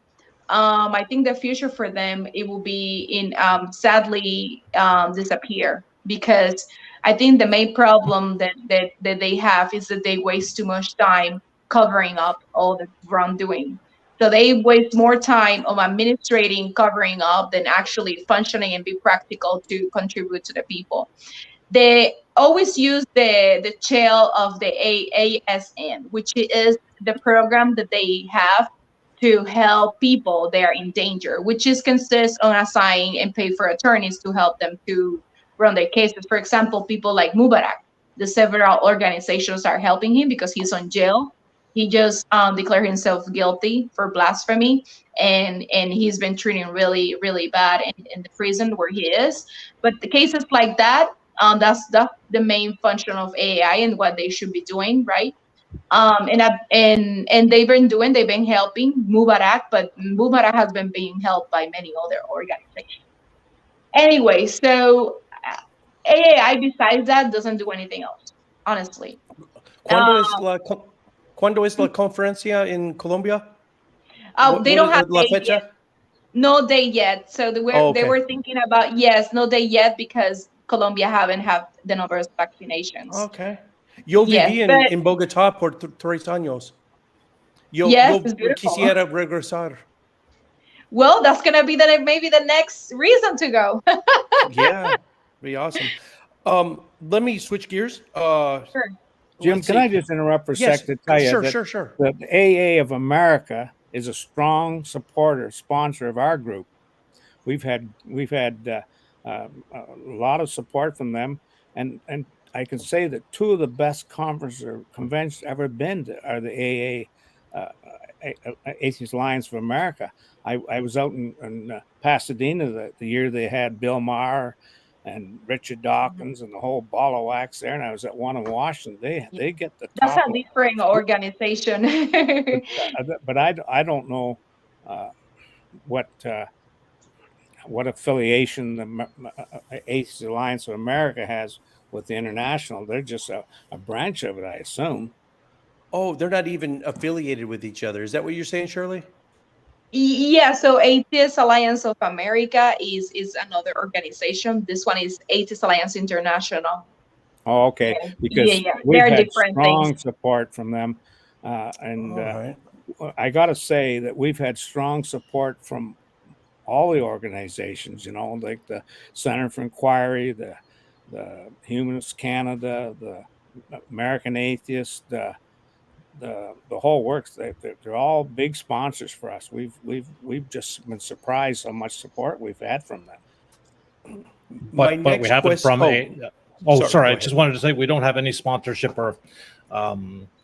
I think the future for them, it will be in sadly disappear, because I think the main problem that they have is that they waste too much time covering up all the wrongdoing. So they waste more time on administrating, covering up, than actually functioning and be practical to contribute to the people. They always use the shell of the AASN, which is the program that they have to help people that are in danger, which is consists on assigning and pay for attorneys to help them to run their cases. For example, people like Mubarak, the several organizations are helping him because he's on jail. He just declared himself guilty for blasphemy, and he's been treated really, really bad in the prison where he is. But the cases like that, that's the main function of AAI and what they should be doing, right? And they've been helping Mubarak, but Mubarak has been being helped by many other organizations. Anyway, so AAI besides that doesn't do anything else, honestly. ¿Cuándo es la conferencia en Colombia? They don't have la date fecha? yet. No date yet. So they were thinking about, no date yet, because Colombia haven't had the number of vaccinations. Okay. Yo viví en Bogotá por 3 años. Yo quisiera regresar. Well, that's going to be maybe the next reason to go. Yeah, be awesome. Let me switch gears. Sure. Jim, can I just interrupt for a sec to tell you that the AA of America is a strong supporter, sponsor of our group. We've had a lot of support from them, and I can say that 2 of the best conferences or conventions ever been to are the AA, Atheist Alliance of America. I was out in Pasadena the year they had Bill Maher and Richard Dawkins and the whole ball of wax there, and I was at one in Washington. They get the top. That's a different organization. but I don't know what affiliation the Atheist Alliance of America has with the international. They're just a branch of it, I assume. Oh, they're not even affiliated with each other. Is that what you're saying, Shirley? Yeah, so Atheist Alliance of America is another organization. This one is Atheist Alliance International. Oh, okay. Because we've had strong support from them. I got to say that we've had strong support from all the organizations, like the Center for Inquiry, the Humanists Canada, the American Atheists, the whole works. They're all big sponsors for us. We've just been surprised how much support we've had from them. My But we next haven't from question. sorry, Go I just ahead. wanted to say we don't have any sponsorship or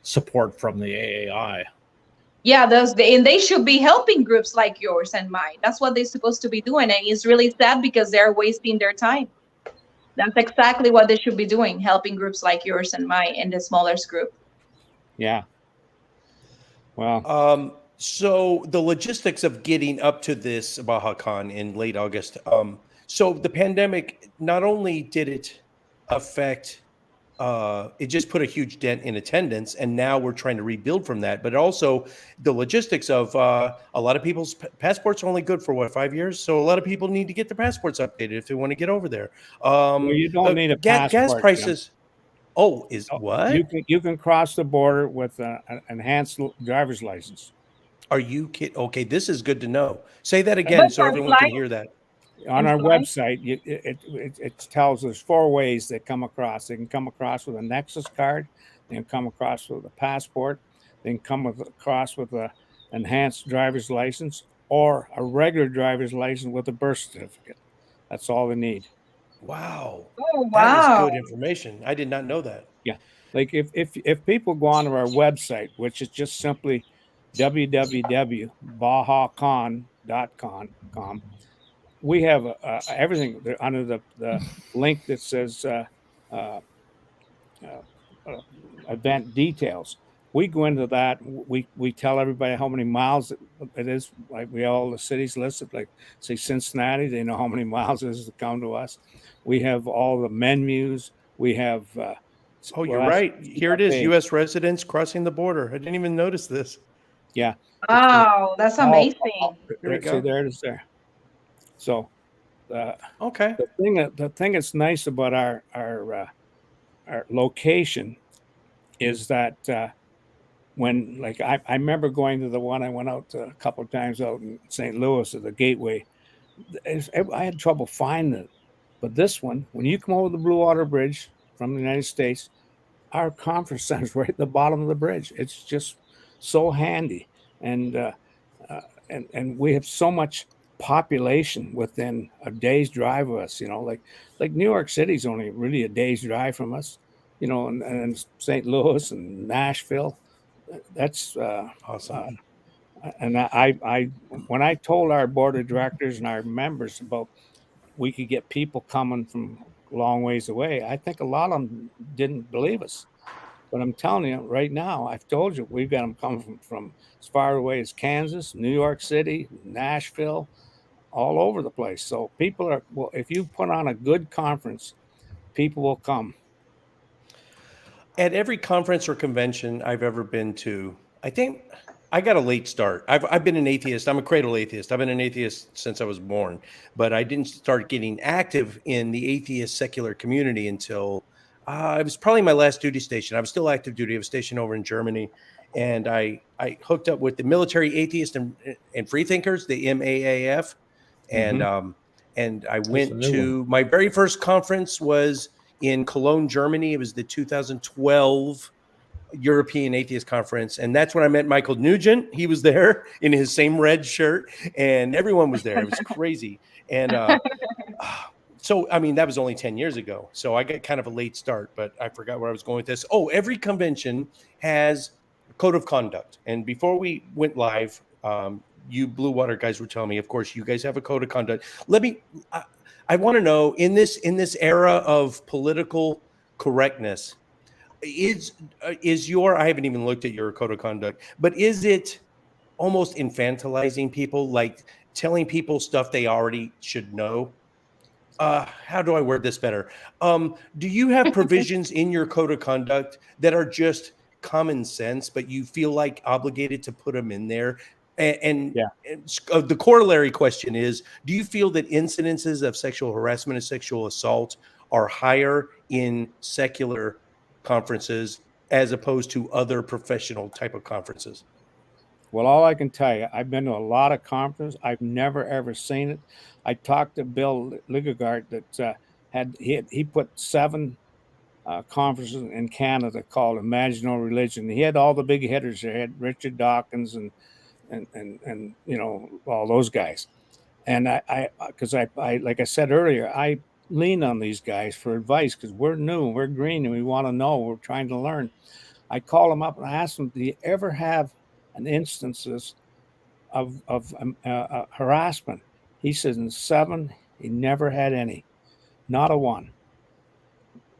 support from the AAI. Yeah, and they should be helping groups like yours and mine. That's what they're supposed to be doing, and it's really sad because they're wasting their time. That's exactly what they should be doing, helping groups like yours and mine and the smallest group. Yeah. Well, So the logistics of getting up to this BAHACON in late August. So the pandemic, not only did it affect, it just put a huge dent in attendance, and now we're trying to rebuild from that. But also the logistics of a lot of people's passports are only good for what, 5 years. So a lot of people need to get their passports updated if they want to get over there. well, you don't need a Gas passport, Jim. prices. Oh, is Oh, what? you can cross the border with an enhanced driver's license. Are you kidding? Okay, this is good to know. Say that again But so can everyone can fly- hear that. On our fly? website, it tells us 4 ways they come across. They can come across with a Nexus card. They can come across with a passport. They can come across with a enhanced driver's license or a regular driver's license with a birth certificate. That's all they need. Wow. Oh, That is wow. good information. I did not know that. Yeah. Like if people go onto our website, which is just simply www.bahacon.com, we have everything under the link that says event details. We go into that. We tell everybody how many miles it is. Like we all the cities listed. Like say Cincinnati, they know how many miles it is to come to us. We have all the menus. We have. Oh, you're right. Here it is. U.S. residents crossing the border. I didn't even notice this. Yeah. Wow, that's amazing. Here we See, go. there it is there. So Okay. the thing that's nice about our location is that when like I remember going to the one I went out to a couple of times out in St. Louis at the Gateway. I had trouble finding it, but this one, when you come over the Blue Water Bridge from the United States, our conference center is right at the bottom of the bridge. It's just so handy, and we have so much population within a day's drive of us. You know, like New York City's only really a day's drive from us. You know, and St. Louis and Nashville. That's Awesome. and I when I told our board of directors and our members about we could get people coming from long ways away, I think a lot of them didn't believe us. But I'm telling you right now, I've told you we've got them coming from as far away as Kansas, New York City, Nashville, all over the place. So people are, well, if you put on a good conference, people will come. At every conference or convention I've ever been to, I think I got a late start. I've been an atheist. I'm a cradle atheist. I've been an atheist since I was born, but I didn't start getting active in the atheist secular community until it was probably my last duty station. I was still active duty. I was stationed over in Germany, and I hooked up with the Military Atheist and Free Thinkers, the MAAF, and and I went to my very first conference was in Cologne, Germany. It was the 2012 European Atheist Conference. And that's when I met Michael Nugent. He was there in his same red shirt, and everyone was there. It was crazy. And so, I mean, that was only 10 years ago. So I got kind of a late start, but I forgot where I was going with this. Oh, every convention has a code of conduct. And before we went live, you Blue Water guys were telling me, of course, you guys have a code of conduct. I want to know in this era of political correctness, is your, I haven't even looked at your code of conduct, but is it almost infantilizing people, like telling people stuff they already should know? How do I word this better? Do you have provisions in your code of conduct that are just common sense, but you feel like obligated to put them in there? And the corollary question is, do you feel that incidences of sexual harassment and sexual assault are higher in secular conferences as opposed to other professional type of conferences? Well, all I can tell you, I've been to a lot of conferences. I've never ever seen it. I talked to Bill Ligegard that he put 7 conferences in Canada called Imaginal Religion. He had all the big hitters there. He had Richard Dawkins and you know, all those guys. And because I like I said earlier, I lean on these guys for advice because we're new, we're green, and we want to know. We're trying to learn. I call them up and I ask them, "Do you ever have an instances of harassment?" He says in 7, he never had any, not a one.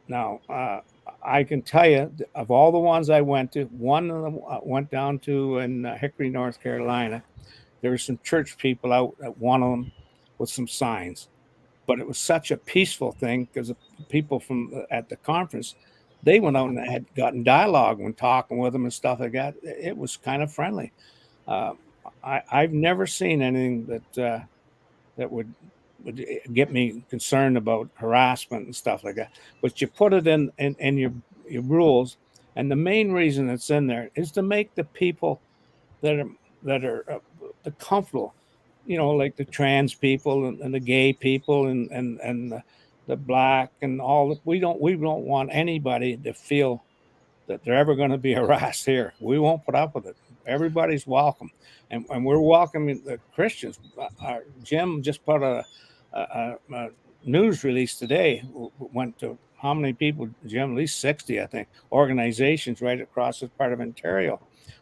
Now, I can tell you, of all the ones I went to, one of them went down to in Hickory, North Carolina. There were some church people out at one of them with some signs, but it was such a peaceful thing because the people from at the conference, they went out and had gotten dialogue when talking with them and stuff like that. It was kind of friendly. I've never seen anything that would get me concerned about harassment and stuff like that. But you put it in your rules, and the main reason it's in there is to make the people that are comfortable, you know, like the trans people and the gay people and the black and all. We don't want anybody to feel that they're ever going to be harassed here. We won't put up with it. Everybody's welcome, and we're welcoming the Christians. Jim just put a news release today. Went to how many people, Jim? At least 60, I think, organizations right across this part of Ontario.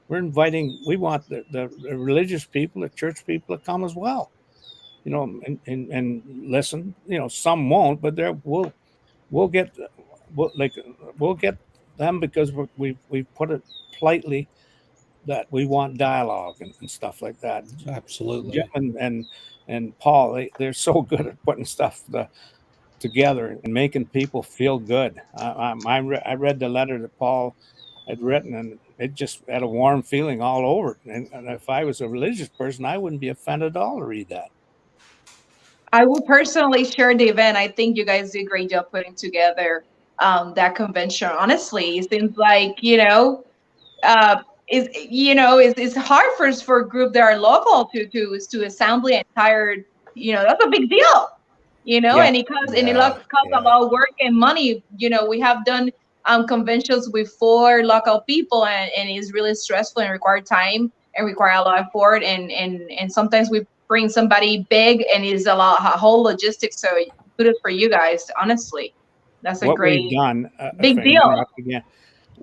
We're inviting. We want the religious people, the church people to come as well. You know, and listen. You know, some won't, but we'll get them because we've put it politely that we want dialogue and stuff like that. Absolutely. Jim and Paul, they're so good at putting stuff together and making people feel good. I read the letter that Paul had written, and it just had a warm feeling all over it. And if I was a religious person, I wouldn't be offended at all to read that. I will personally share the event. I think you guys did a great job putting together that convention. Honestly, it seems like, it's hard for a group that are local to assemble an entire, that's a big deal, Yeah. and it costs a lot of work and money. We have done conventions with 4 local people, and it's really stressful and require time and require a lot of effort, and sometimes we bring somebody big and it's a whole logistics. So good it for you guys, honestly. That's a great we've done, big deal. Again,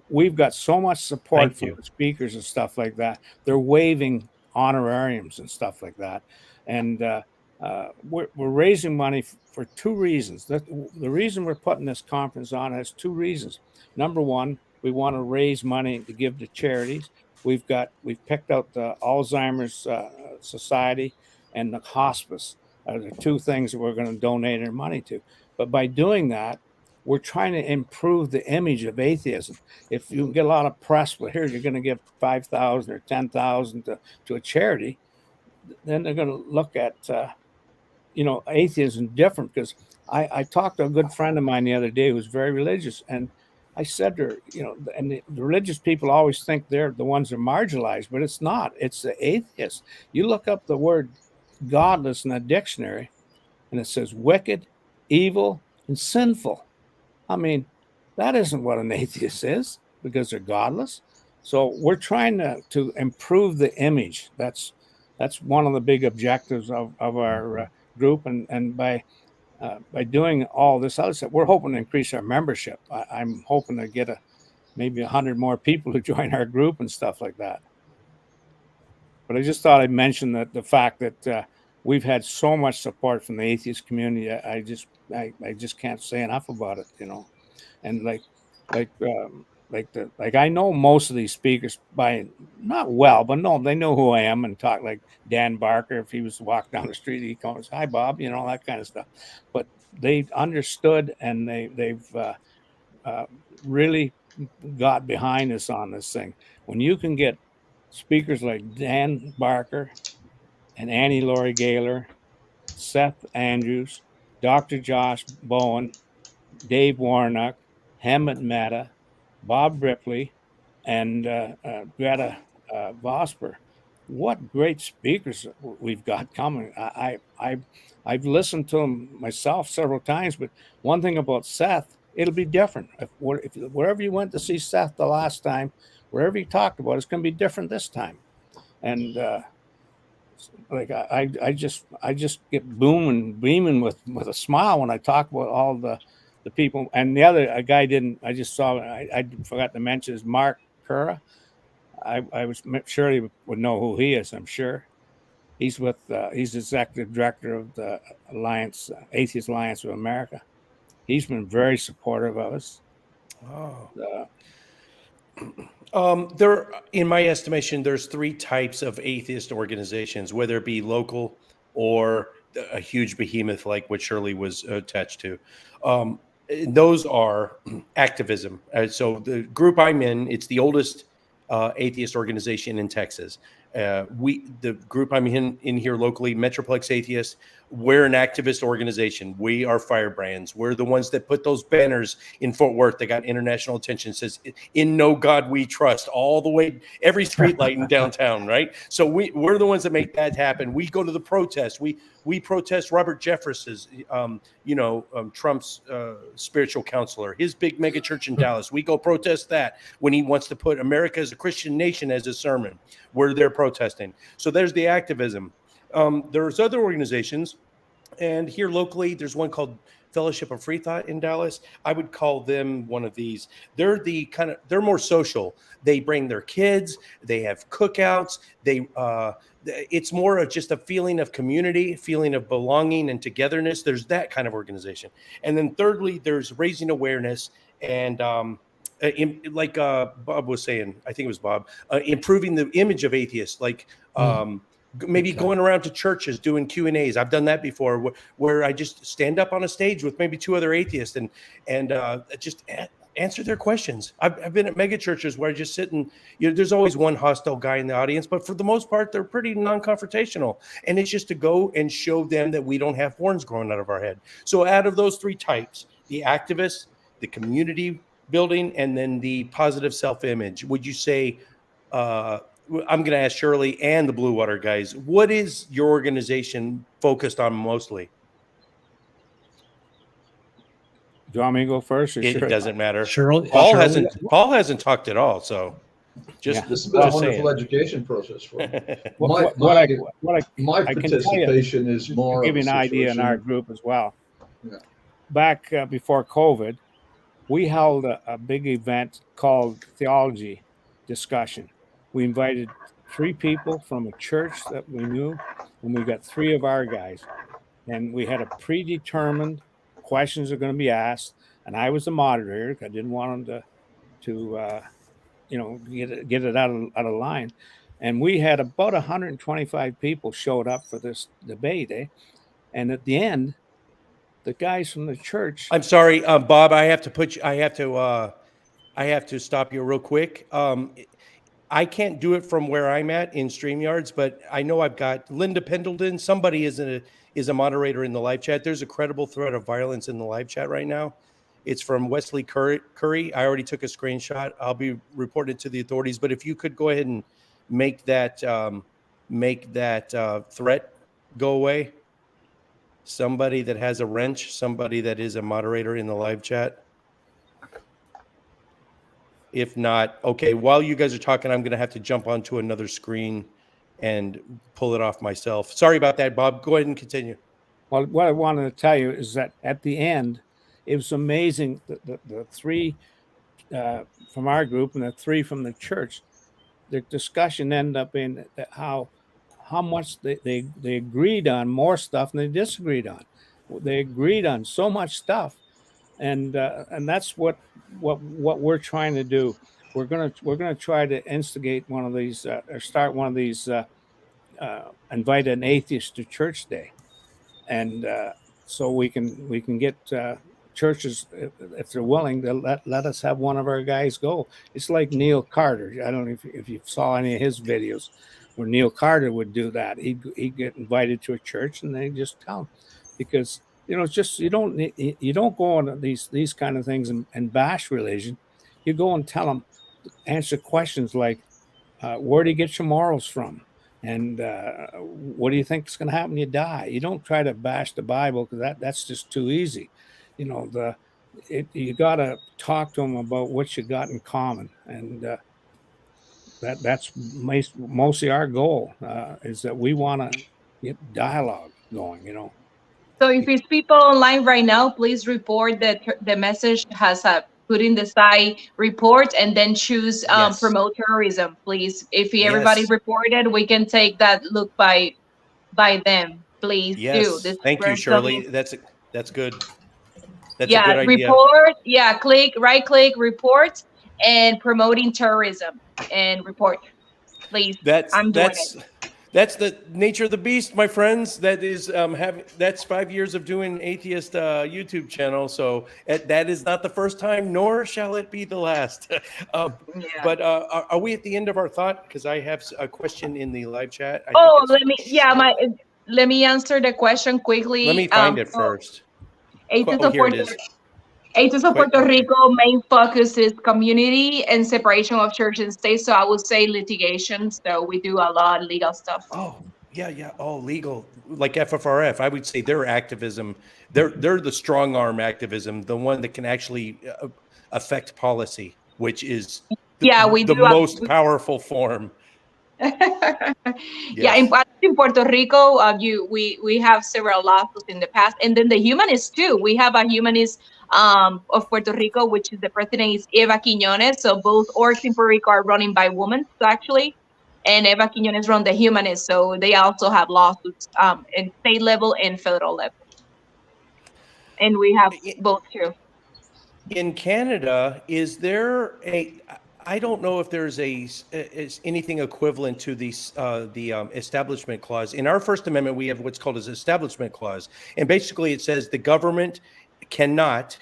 we've got so much support from the speakers and stuff like that. They're waiving honorariums and stuff like that. And we're raising money for 2 reasons. The reason we're putting this conference on has 2 reasons. Number one, we want to raise money to give to charities. We've picked out the Alzheimer's Society and the hospice. The 2 things that we're going to donate our money to. But by doing that, we're trying to improve the image of atheism. If you get a lot of press, well, here you're going to give 5,000 or 10,000 to a charity, then they're going to look at atheism different. Because I talked to a good friend of mine the other day who was very religious, and I said to her, and the religious people always think they're the ones that are marginalized, but it's not. It's the atheists. You look up the word godless in a dictionary, and it says wicked, evil, and sinful. I mean, that isn't what an atheist is, because they're godless. So we're trying to improve the image. That's one of the big objectives of our group, and by doing all this other stuff, we're hoping to increase our membership. I'm hoping to get maybe 100 more people to join our group and stuff like that. But I just thought I'd mention the fact that we've had so much support from the atheist community. I just can't say enough about it, And like I know most of these speakers by not well, but no, they know who I am and talk like Dan Barker. If he was to walk down the street, he comes, "Hi, Bob," that kind of stuff. But they understood, and they've really got behind us on this thing. When you can get speakers like Dan Barker and Annie Laurie Gaylor, Seth Andrews, Dr. Josh Bowen, Dave Warnock, Hemant Mehta, Bob Ripley, and Greta Vosper. What great speakers we've got coming. I've listened to them myself several times, but one thing about Seth it'll be different. If wherever you went to see Seth the last time, wherever you talked about, it's going to be different this time. And like I just get beaming with a smile when I talk about all the people. And the other a guy didn't. I just saw. I forgot to mention is Mark Cura. I was sure he would know who he is. I'm sure he's with. He's executive director of the Alliance, Atheist Alliance of America. He's been very supportive of us. There, in my estimation, there's three types of atheist organizations, whether it be local or a huge behemoth like what Shirley was attached to. Those are activism. So the group I'm in, it's the oldest atheist organization in Texas. The group I'm in here locally, Metroplex Atheist, we're an activist organization. We are firebrands. We're the ones that put those banners in Fort Worth that got international attention. It says, "In no God we trust," all the way, every street light in downtown, right? So we're the ones that make that happen. We go to the protest. We protest Robert Jefferson's, Trump's spiritual counselor, his big mega church in Dallas. We go protest that when he wants to put America as a Christian nation as a sermon. We're there protesting. So there's the activism. There's other organizations, and here locally, there's one called Fellowship of Free Thought in Dallas. I would call them one of these. They're they're more social. They bring their kids. They have cookouts. It's more of just a feeling of community, feeling of belonging and togetherness. There's that kind of organization. And then thirdly, there's raising awareness and like Bob was saying, I think it was Bob, improving the image of atheists, like maybe going around to churches doing Q&As. I've done that before, where I just stand up on a stage with maybe two other atheists and just answer their questions. I've been at mega churches where I just sit and, there's always one hostile guy in the audience, but for the most part, they're pretty non-confrontational. And it's just to go and show them that we don't have horns growing out of our head. So out of those three types, the activists, the community building, and then the positive self-image, would you say, I'm going to ask Shirley and the Blue Water guys, what is your organization focused on mostly? Do you want me to go first? Or it doesn't matter. Shirley, Paul hasn't talked at all, so this has been a wonderful education process for me. My participation is more. To give you an idea in our group as well. Yeah. Back before COVID, we held a big event called Theology Discussion. We invited 3 people from a church that we knew, and we got 3 of our guys. And we had a predetermined questions are going to be asked, and I was the moderator. I didn't want them to get it out of line. And we had about 125 people showed up for this debate, And at the end, the guys from the church. I'm sorry, Bob. I have to stop you real quick. I can't do it from where I'm at in StreamYards, but I know I've got Linda Pendleton. Somebody is a moderator in the live chat. There's a credible threat of violence in the live chat right now. It's from Wesley Curry. I already took a screenshot. I'll be reporting it to the authorities. But if you could go ahead and make that threat go away. Somebody that has a wrench, somebody that is a moderator in the live chat. If not, okay, while you guys are talking, I'm going to have to jump onto another screen and pull it off myself. Sorry about that, Bob. Go ahead and continue. Well, what I wanted to tell you is that at the end, it was amazing, the 3 from our group and the 3 from the church. The discussion ended up being how much they agreed on more stuff than they disagreed on. They agreed on so much stuff. And that's what we're trying to do. We're gonna try to instigate one of these or start one of these invite an atheist to church day, and so we can get churches, if they're willing, to let us have one of our guys go. It's like Neil Carter. I don't know if you saw any of his videos where Neil Carter would do that. He'd get invited to a church and they just tell him, because it's just you don't go on these kind of things and bash religion. You go and tell them, answer questions like, where do you get your morals from? And what do you think is going to happen when you die? You don't try to bash the Bible, because that's just too easy. The you got to talk to them about what you got in common, and that's mostly our goal, is that we want to get dialogue going, you know. So if it's people online right now, please report that the message has a put in the side report and then choose Yes. promote terrorism, please. If everybody Yes. reported, we can take that look by them. Please do. This Yes. is Thank you, where Shirley. some, That's good. That's a good yeah, idea. report, yeah, right click report and promoting terrorism and report. Please. That's I'm doing it. that's that's the nature of the beast, my friends. That is that's 5 years of doing atheist YouTube channel. So that is not the first time, nor shall it be the last. Yeah. But are we at the end of our thought? Because I have a question in the live chat. I Oh, think it's let me answer the question quickly. Let me find it So first. Atheist Oh, of here it Puerto is. Atheist of Puerto Okay. Rico main focus is community and separation of church and state. So I would say litigation. So we do a lot of legal stuff. Oh, yeah, yeah. Oh, legal, like FFRF. I would say their activism, they're the strong arm activism, the one that can actually affect policy, which is Yeah, we the do. most powerful form. Yeah, Yes. in Puerto Rico, we have several lawsuits in the past, and then the humanists too. We have a humanist of Puerto Rico, which is the president is Eva Quiñones. So both orgs in Puerto Rico are running by women, actually, and Eva Quiñones run the humanists. So they also have lawsuits in state level and federal level, and we have both too. In Canada, is there a? I don't know if there's is anything equivalent to the Establishment Clause. In our First Amendment, we have what's called as Establishment Clause, and basically it says the government cannot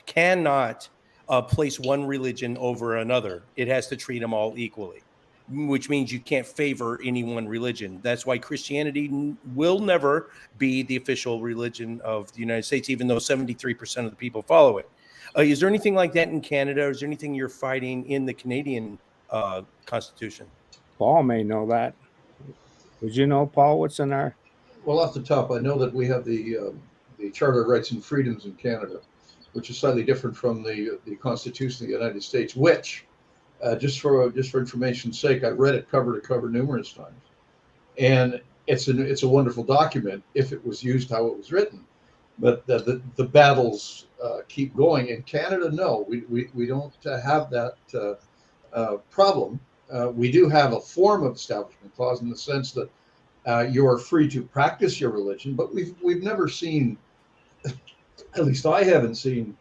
place one religion over another. It has to treat them all equally, which means you can't favor any one religion. That's why Christianity will never be the official religion of the United States, even though 73% of the people follow it. Is there anything like that in Canada? Or is there anything you're fighting in the Canadian Constitution? Paul may know that. Would you know, Paul, what's in our? Well, off the top, I know that we have the Charter of Rights and Freedoms in Canada, which is slightly different from the Constitution of the United States. Which, just for information's sake, I read it cover to cover numerous times, and it's a wonderful document if it was used how it was written. But the battles keep going. In Canada, no, we don't have that problem. We do have a form of Establishment Clause in the sense that you are free to practice your religion, but we've never seen, at least I haven't seen,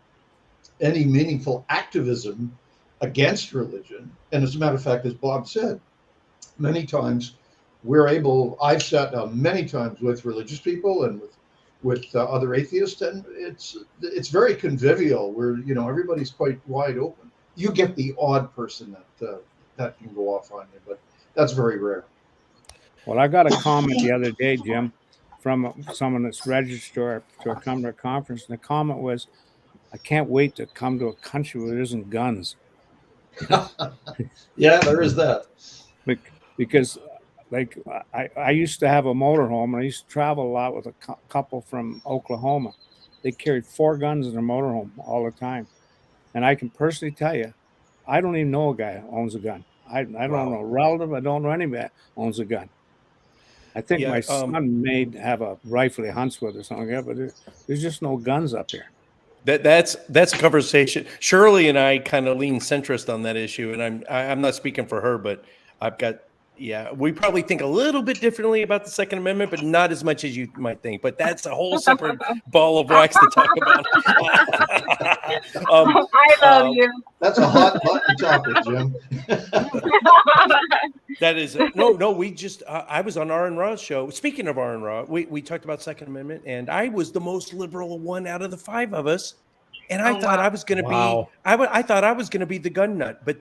any meaningful activism against religion. And as a matter of fact, as Bob said, many times I've sat down many times with religious people and with other atheists, and it's very convivial where, everybody's quite wide open. You get the odd person that can go off on you, but that's very rare. Well, I got a comment the other day, Jim, from someone that's registered to come to a conference, and the comment was, "I can't wait to come to a country where there isn't guns." Yeah, there is that. Because, like, I used to have a motorhome, and I used to travel a lot with a couple from Oklahoma. They carried 4 guns in their motorhome all the time, and I can personally tell you, I don't even know a guy who owns a gun. I don't know a relative. I don't know anybody who owns a gun. I think my son may have a rifle he hunts with or something like that, but there's just no guns up here. That's a conversation. Shirley and I kind of lean centrist on that issue, and I'm not speaking for her, but I've got. Yeah, we probably think a little bit differently about the Second Amendment, but not as much as you might think. But that's a whole separate ball of wax to talk about. I love you. That's a hot button topic, Jim. That is no. We just I was on Aaron Ra's show. Speaking of Aaron Ra, we talked about Second Amendment, and I was the most liberal one out of the 5 of us, and I thought I was going to be. I thought I was going to be the gun nut, but.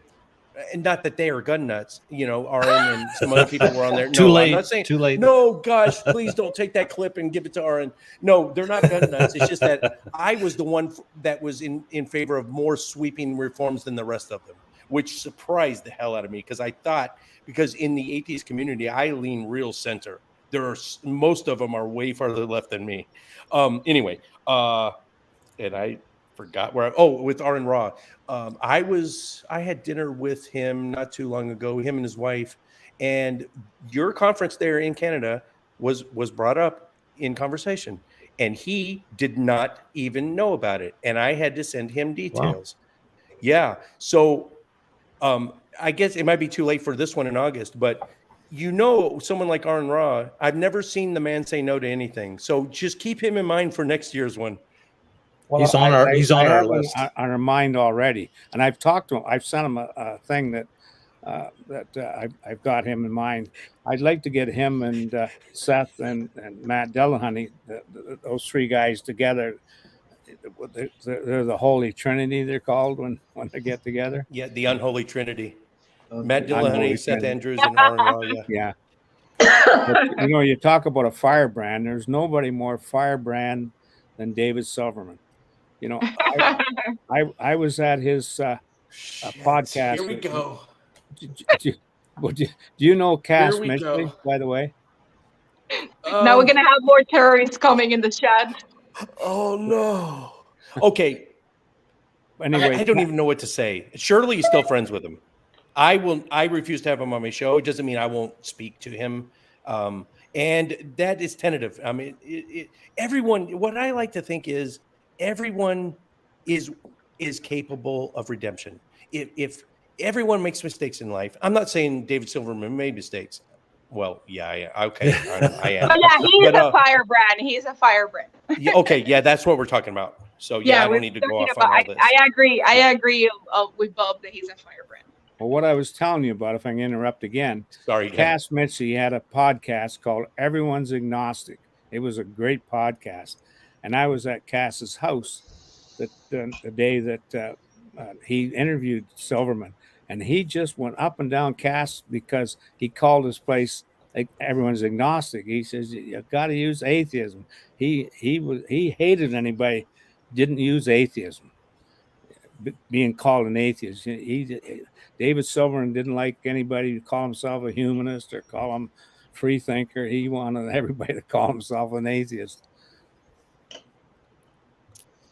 And not that they are gun nuts, Aaron and some other people were on there. Too late. I'm not saying Too late. No, gosh, please don't take that clip and give it to Aaron. No, they're not gun nuts. It's just that I was the one that was in favor of more sweeping reforms than the rest of them, which surprised the hell out of me because in the atheist community, I lean real center. Most of them are way farther left than me. Anyway, and forgot where. With Aaron Ra. I had dinner with him not too long ago. Him and his wife, and your conference there in Canada was brought up in conversation, and he did not even know about it, and I had to send him details. Yeah, so I guess it might be too late for this one in August, but someone like Aaron Ra, I've never seen the man say no to anything. So just keep him in mind for next year's one. Well, he's on our have list. on our mind already, and I've talked to him. I've sent him a thing that I've got him in mind. I'd like to get him and Seth and Matt Delahunty, those three guys together. They're the Holy Trinity. They're called when they get together. Yeah, the Unholy Trinity. Okay. Matt Dillahunty, Unholy Seth Trinity. Andrews, and Aaron Ra. Yeah. Yeah. But, you talk about a firebrand. There's nobody more firebrand than David Silverman. I was at his podcast. Here we go. Do you know Cass Here we Mitchell, go. by the way? Now we're gonna have more terrorists coming in the chat. Oh no. Okay. Anyway, I don't even know what to say. Shirley is still friends with him. I refuse to have him on my show. It doesn't mean I won't speak to him. And that is tentative. I mean, everyone, what I like to think is everyone is capable of redemption. If everyone makes mistakes in life, I'm not saying David Silverman made mistakes. Well, yeah, okay, I am. But yeah, he's a firebrand. He's a firebrand. Yeah, okay, yeah, that's what we're talking about. So yeah, I don't need to go off on all this. I agree with Bob that he's a firebrand. Well, what I was telling you about, if I can interrupt again, Sorry, Cass Mitchell had a podcast called Everyone's Agnostic. It was a great podcast, and I was at Cass's house the day that he interviewed Silverman, and he just went up and down Cass because he called his place like Everyone's Agnostic. He says you got to use atheism. He hated anybody didn't use atheism, being called an atheist. David Silverman didn't like anybody to call himself a humanist or call him free thinker. He wanted everybody to call himself an atheist.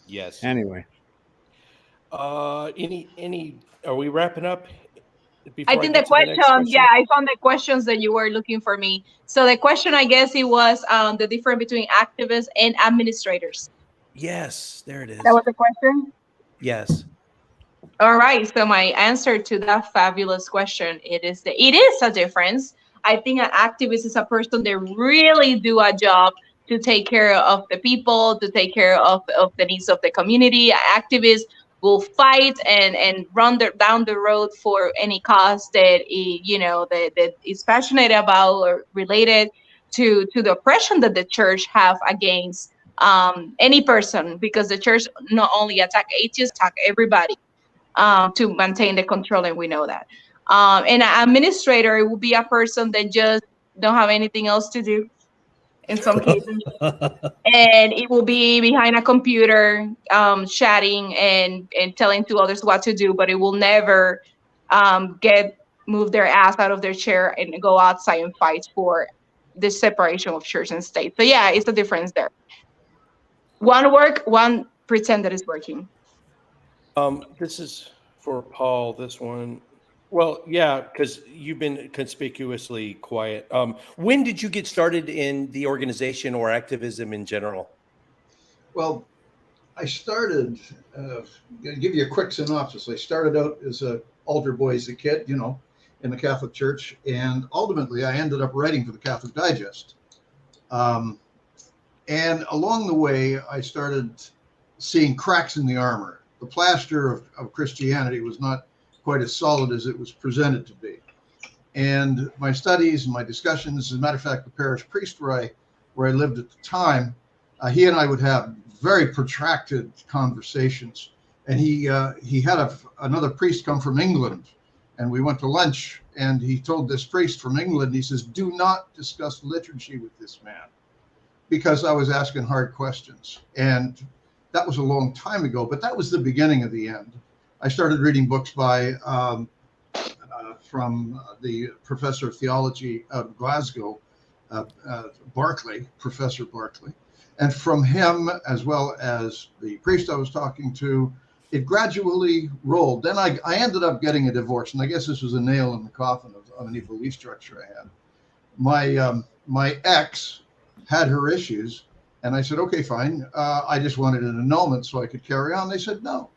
Yes. Anyway. Any are we wrapping up? I think the question, I found the questions that you were looking for me. So the question, I guess it was the difference between activists and administrators. Yes, there it is. That was the question? Yes. All right. So my answer to that fabulous question, it is a difference. I think an activist is a person that really do a job to take care of the people, to take care of the needs of the community. An activist will fight and run down the road for any cause that that is passionate about or related to the oppression that the church have against any person, because the church not only attack atheists, attack everybody to maintain the control, and we know that. And an administrator will be a person that just don't have anything else to do in some cases. And it will be behind a computer, chatting and telling to others what to do, but it will never move their ass out of their chair and go outside and fight for the separation of church and state. So yeah, it's a difference there. One work, one pretend that it's working. This is for Paul, this one. Well, yeah, because you've been conspicuously quiet. When did you get started in the organization or activism in general? Well, I started, to give you a quick synopsis, I started out as an altar boy as a kid, in the Catholic Church, and ultimately I ended up writing for the Catholic Digest. And along the way, I started seeing cracks in the armor. The plaster of Christianity was not quite as solid as it was presented to be. And my studies and my discussions, as a matter of fact, the parish priest where I lived at the time, he and I would have very protracted conversations. And he had another priest come from England, and we went to lunch, and he told this priest from England, he says, do not discuss liturgy with this man, because I was asking hard questions. And that was a long time ago, but that was the beginning of the end. I started reading books by from the professor of theology of Glasgow, Barclay, Professor Barclay. And from him, as well as the priest I was talking to, it gradually rolled. Then I ended up getting a divorce, and I guess this was a nail in the coffin of any belief structure I had. My ex had her issues, and I said, okay, fine. I just wanted an annulment so I could carry on. They said no.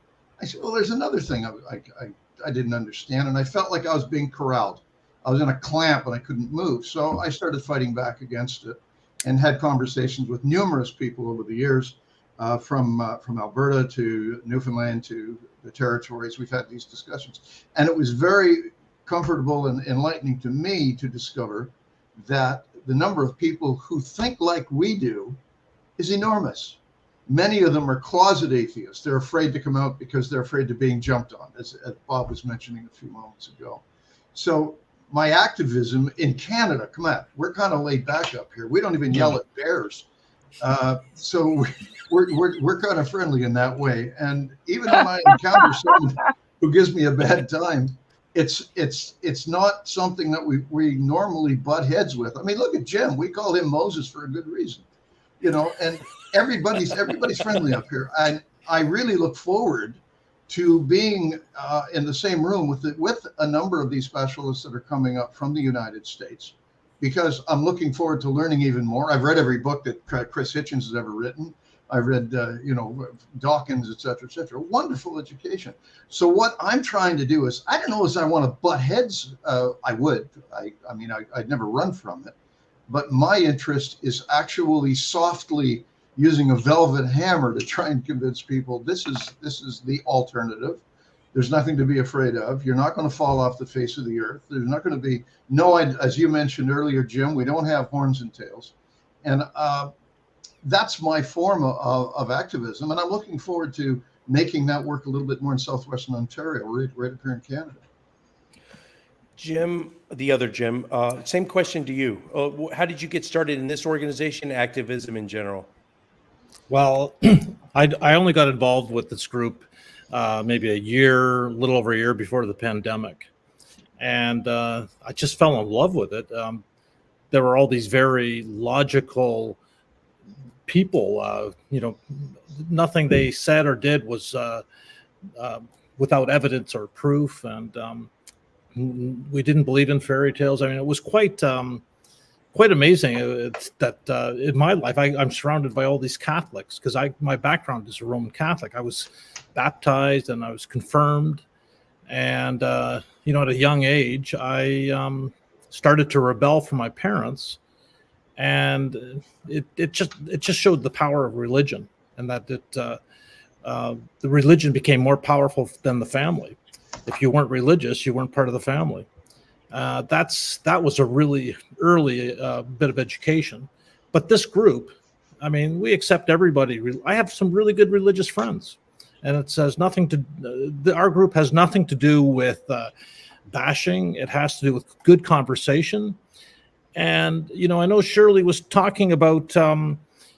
I said, well, there's another thing I didn't understand, and I felt like I was being corralled. I was in a clamp and I couldn't move. So I started fighting back against it and had conversations with numerous people over the years, from Alberta to Newfoundland to the territories. We've had these discussions. And it was very comfortable and enlightening to me to discover that the number of people who think like we do is enormous. Many of them are closet atheists. They're afraid to come out because they're afraid of being jumped on, as Bob was mentioning a few moments ago. So my activism in Canada, come on, we're kind of laid back up here. We don't even yell at bears. So we're kind of friendly in that way. And even when I encounter someone who gives me a bad time, it's not something that we normally butt heads with. I mean, look at Jim. We call him Moses for a good reason, you know, and everybody's friendly up here. And I really look forward to being in the same room with a number of these specialists that are coming up from the United States, because I'm looking forward to learning even more. I've read every book that Chris Hitchens has ever written. I've read, Dawkins, et cetera, et cetera. Wonderful education. So what I'm trying to do is, I don't know as I want to butt heads. I would. I mean, I'd never run from it. But my interest is actually softly using a velvet hammer to try and convince people this is the alternative. There's nothing to be afraid of. You're not going to fall off the face of the earth. There's not going to be as you mentioned earlier, Jim, we don't have horns and tails. And that's my form of activism. And I'm looking forward to making that work a little bit more in Southwestern Ontario, right up here in Canada. Jim, the other Jim, same question to you. How did you get started in this organization, activism in general? Well, I only got involved with this group maybe a little over a year before the pandemic. And I just fell in love with it. There were all these very logical people, nothing they said or did was without evidence or proof. And we didn't believe in fairy tales. I mean, it was quite amazing that in my life, I'm surrounded by all these Catholics, because my background is a Roman Catholic. I was baptized and I was confirmed. And, at a young age, I started to rebel from my parents. And it just showed the power of religion, and that the religion became more powerful than the family. If you weren't religious, you weren't part of the family. That was a really early bit of education. But this group, I mean, we accept everybody. I have some really good religious friends, and it says nothing to. Our group has nothing to do with bashing. It has to do with good conversation. And I know Shirley was talking about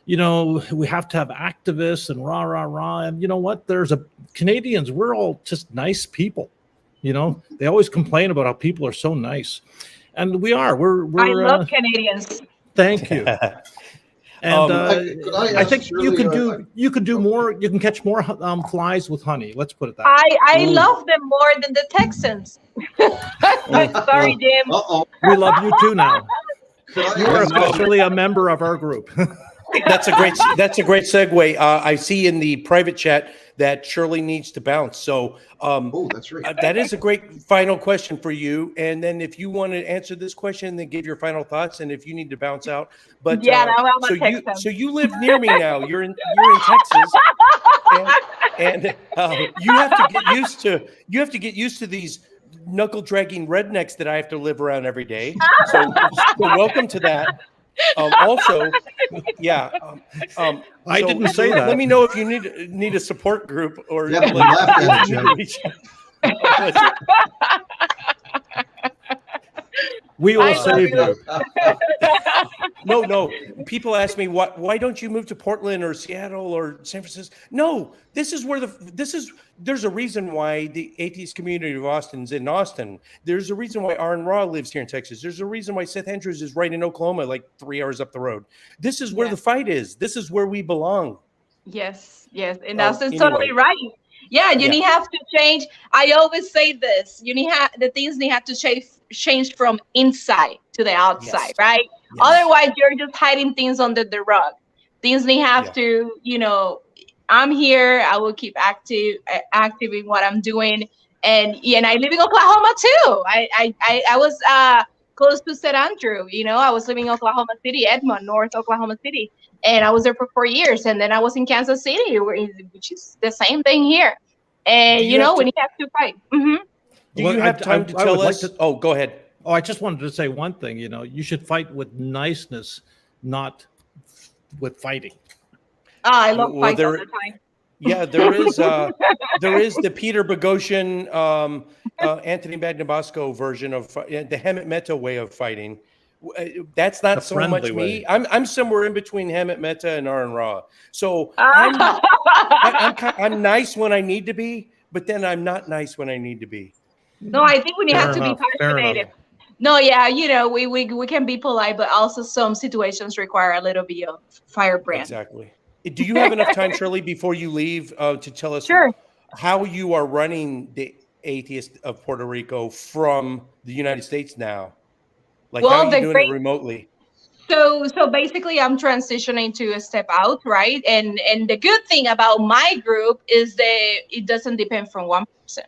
we have to have activists and rah rah rah. And you know what? Canadians. We're all just nice people. They always complain about how people are so nice, and we are. I love Canadians. Thank you. And I think you could do more. You can catch more flies with honey. Let's put it that way. I love them more than the Texans. Sorry, Jim. We love you too now. You are officially a member of our group. That's a great segue. I see in the private chat that Shirley needs to bounce. So that's right. That is a great final question for you. And then if you want to answer this question, then give your final thoughts. And if you need to bounce out, but so you live near me now. You're in Texas, and you have to get used to these knuckle dragging rednecks that I have to live around every day. So welcome to that. Also, yeah. I didn't say that. Let me know if you need a support group or. Yeah, we laughed at it, we will save you. No. People ask me why don't you move to Portland or Seattle or San Francisco? No, this is where there's a reason why the atheist community of Austin's in Austin. There's a reason why Aaron Ra lives here in Texas. There's a reason why Seth Andrews is right in Oklahoma, like 3 hours up the road. This is where the fight is. This is where we belong. Yes, and that's anyway. totally right. Yeah, you have to change. I always say this: the things need have to change from inside to the outside, right? Yes. Otherwise, you're just hiding things under the rug. Things need have to, I'm here. I will keep active in what I'm doing, and I live in Oklahoma too. I was close to St. Andrew. I was living in Oklahoma City, Edmond, North Oklahoma City. And I was there for 4 years. And then I was in Kansas City, which is the same thing here. And, when you have to fight. Mm-hmm. Do you have time to tell us? Oh, go ahead. Oh, I just wanted to say one thing. You should fight with niceness, not with fighting. I love fighting all the time. Yeah, there is the Peter Boghossian, Anthony Magnabosco version of the Hemet Mehta way of fighting. That's not so much me. I'm somewhere in between Hemet Mehta and Aaron Ra. So I'm nice when I need to be, but then I'm not nice when I need to be. No, I think we have to be passionate. No, we can be polite, but also some situations require a little bit of firebrand. Exactly. Do you have enough time, Shirley, before you leave, to tell us how you are running the Atheist of Puerto Rico from the United States now? Like, how are you doing it remotely? So basically, I'm transitioning to a step out, right? And the good thing about my group is that it doesn't depend from one person.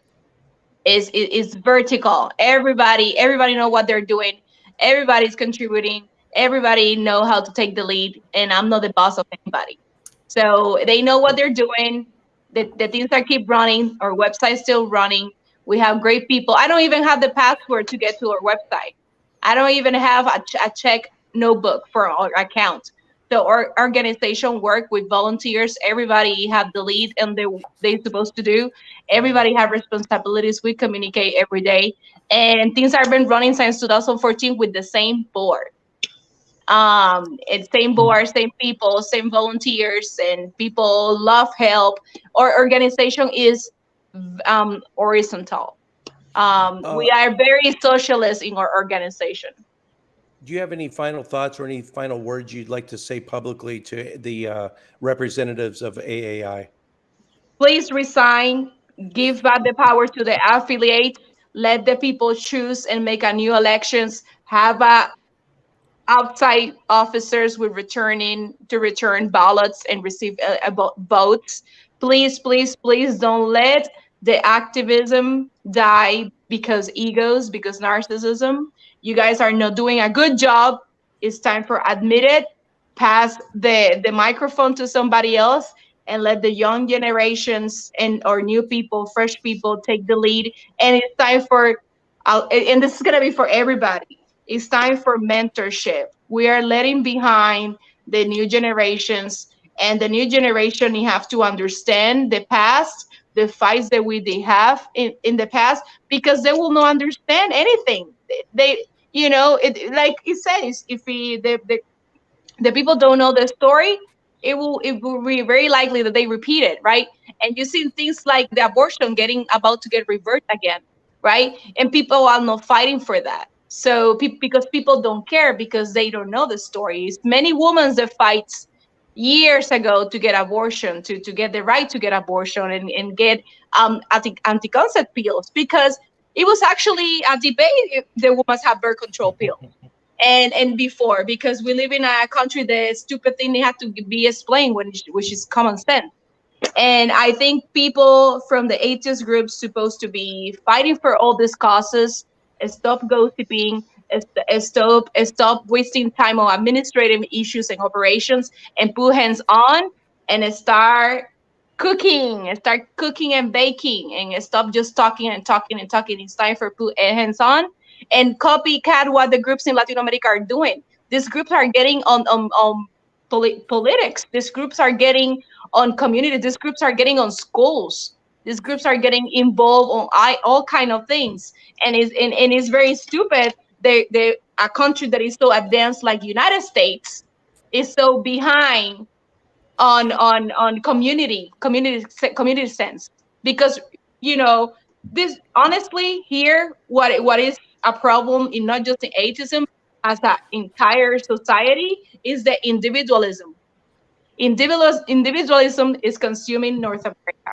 It's vertical. Everybody know what they're doing. Everybody's contributing. Everybody know how to take the lead. And I'm not the boss of anybody. So they know what they're doing. The things that keep running. Our website's still running. We have great people. I don't even have the password to get to our website. I don't even have a check notebook for our account. So our organization work with volunteers. Everybody have the lead and they're supposed to do. Everybody have responsibilities. We communicate every day. And things have been running since 2014 with the same board. It's same board, same people, same volunteers, and people love help. Our organization is horizontal. We are very socialist in our organization. Do you have any final thoughts or any final words you'd like to say publicly to the representatives of AAI? Please resign. Give back the power to the affiliates. Let the people choose and make a new elections. Have outside officers with return ballots and receive votes. Please don't let the activism die because egos, because narcissism. You guys are not doing a good job. It's time for admit it, pass the microphone to somebody else, and let the young generations or new people, fresh people take the lead. And it's time for, and this is gonna be for everybody. It's time for mentorship. We are letting behind the new generations, and the new generation, you have to understand the past, the fights that they have in the past, because they will not understand anything. They, like it says, if the people don't know the story, it will be very likely that they repeat it, right? And you see things like the abortion about to get reversed again, right? And people are not fighting for that. So because people don't care, because they don't know the stories. Many women that fights years ago to get abortion, to get the right to get abortion and get anti-concept pills, because it was actually a debate if the women have birth control pill. And before, because we live in a country, the stupid thing they have to be explained, which is common sense. And I think people from the atheist groups supposed to be fighting for all these causes. Stop gossiping. Stop wasting time on administrative issues and operations, and put hands on and start cooking and baking, and stop just talking. It's time for put hands on and copycat what the groups in Latin America are doing. These groups are getting on politics. These groups are getting on community. These groups are getting on schools. These groups are getting involved on all kind of things, and it's very stupid. a country that is so advanced like United States is so behind on community sense, because this honestly here what is a problem in not just in atheism as an entire society is the individualism is consuming North America.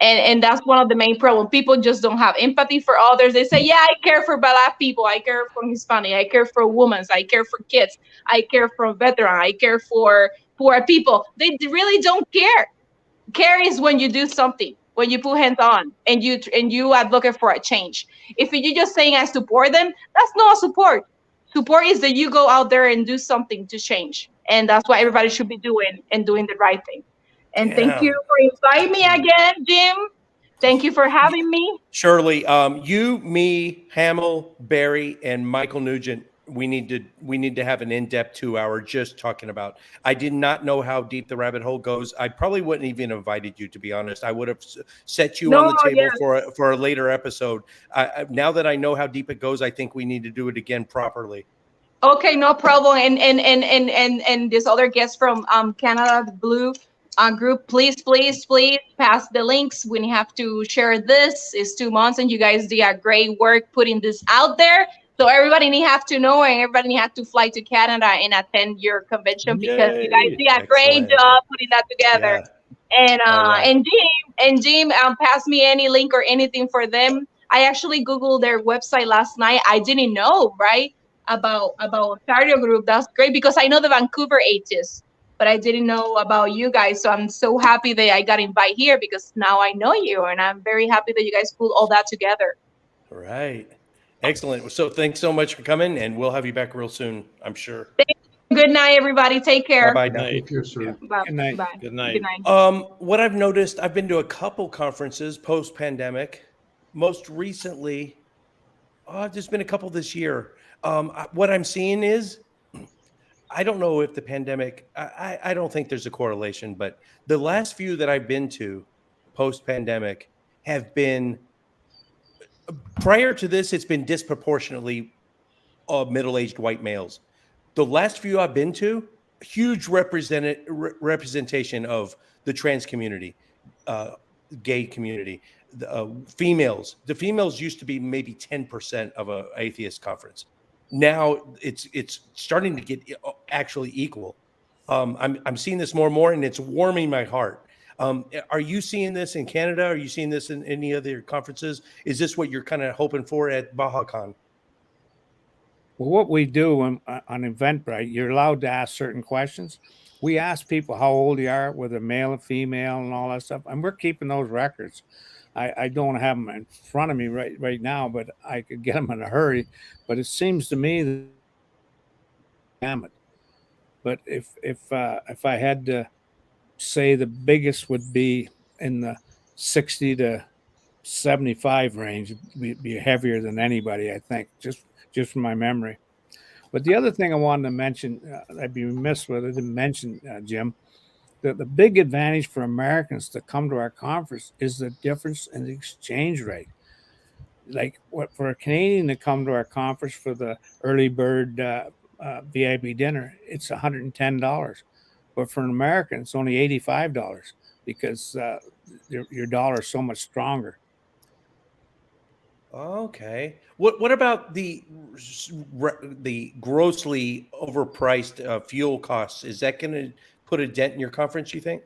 And that's one of the main problems. People just don't have empathy for others. They say, yeah, I care for Black people. I care for Hispanic. I care for women. I care for kids. I care for veterans. I care for poor people. They really don't care. Care is when you do something, when you put hands on and you advocate for a change. If you're just saying I support them, that's not support. Support is that you go out there and do something to change. And that's what everybody should be doing, and doing the right thing. And thank you for inviting me again, Jim. Thank you for having me. Shirley, you, me, Hamill, Barry, and Michael Nugent, we need to have an in-depth 2-hour just talking about. I did not know how deep the rabbit hole goes. I probably wouldn't even invited you, to be honest. I would have set you on the table for a later episode. Now that I know how deep it goes, I think we need to do it again properly. Okay, no problem. And this other guest from Canada, the Blue group, please pass the links. We have to share this. It's 2 months, and you guys did a great work putting this out there. So everybody have to know, and everybody have to fly to Canada and attend your convention. Yay. Because you guys did a great job putting that together. Yeah. And Jim, pass me any link or anything for them. I actually Googled their website last night. I didn't know, right, about Ontario group. That's great, because I know the Vancouver Atheists, but I didn't know about you guys. So I'm so happy that I got invited here, because now I know you, and I'm very happy that you guys put all that together. Right. Excellent. So thanks so much for coming, and we'll have you back real soon, I'm sure. Good night, everybody. Take care. Bye. Thank you, sir. Bye. Good night. Bye. Good night. What I've noticed, I've been to a couple conferences post-pandemic. Most recently, there's been a couple this year. What I'm seeing is, I don't know if the pandemic, I don't think there's a correlation, but the last few that I've been to post-pandemic have been, prior to this, it's been disproportionately middle-aged white males. The last few I've been to, huge representation of the trans community, gay community, females. The females used to be maybe 10% of an atheist conference. Now it's starting to get actually equal. I'm seeing this more and more, and it's warming my heart. Are you seeing this in Canada? Are you seeing this in any other conferences? Is this what you're kind of hoping for at BAHACON? Well, what we do on Eventbrite, you're allowed to ask certain questions. We ask people how old they are, whether male or female, and all that stuff, and we're keeping those records. I don't have them in front of me right now, but I could get them in a hurry. But it seems to me that, damn it. But if I had to say, the biggest would be in the 60 to 75 range. It'd be heavier than anybody, I think, just from my memory. But the other thing I wanted to mention, I'd be remiss if I didn't mention, Jim, that the big advantage for Americans to come to our conference is the difference in the exchange rate. Like, what for a Canadian to come to our conference for the early bird VIP dinner, it's $110. But for an American, it's only $85 because your dollar is so much stronger. Okay. What about the grossly overpriced fuel costs? Is that going to put a dent in your conference, you think?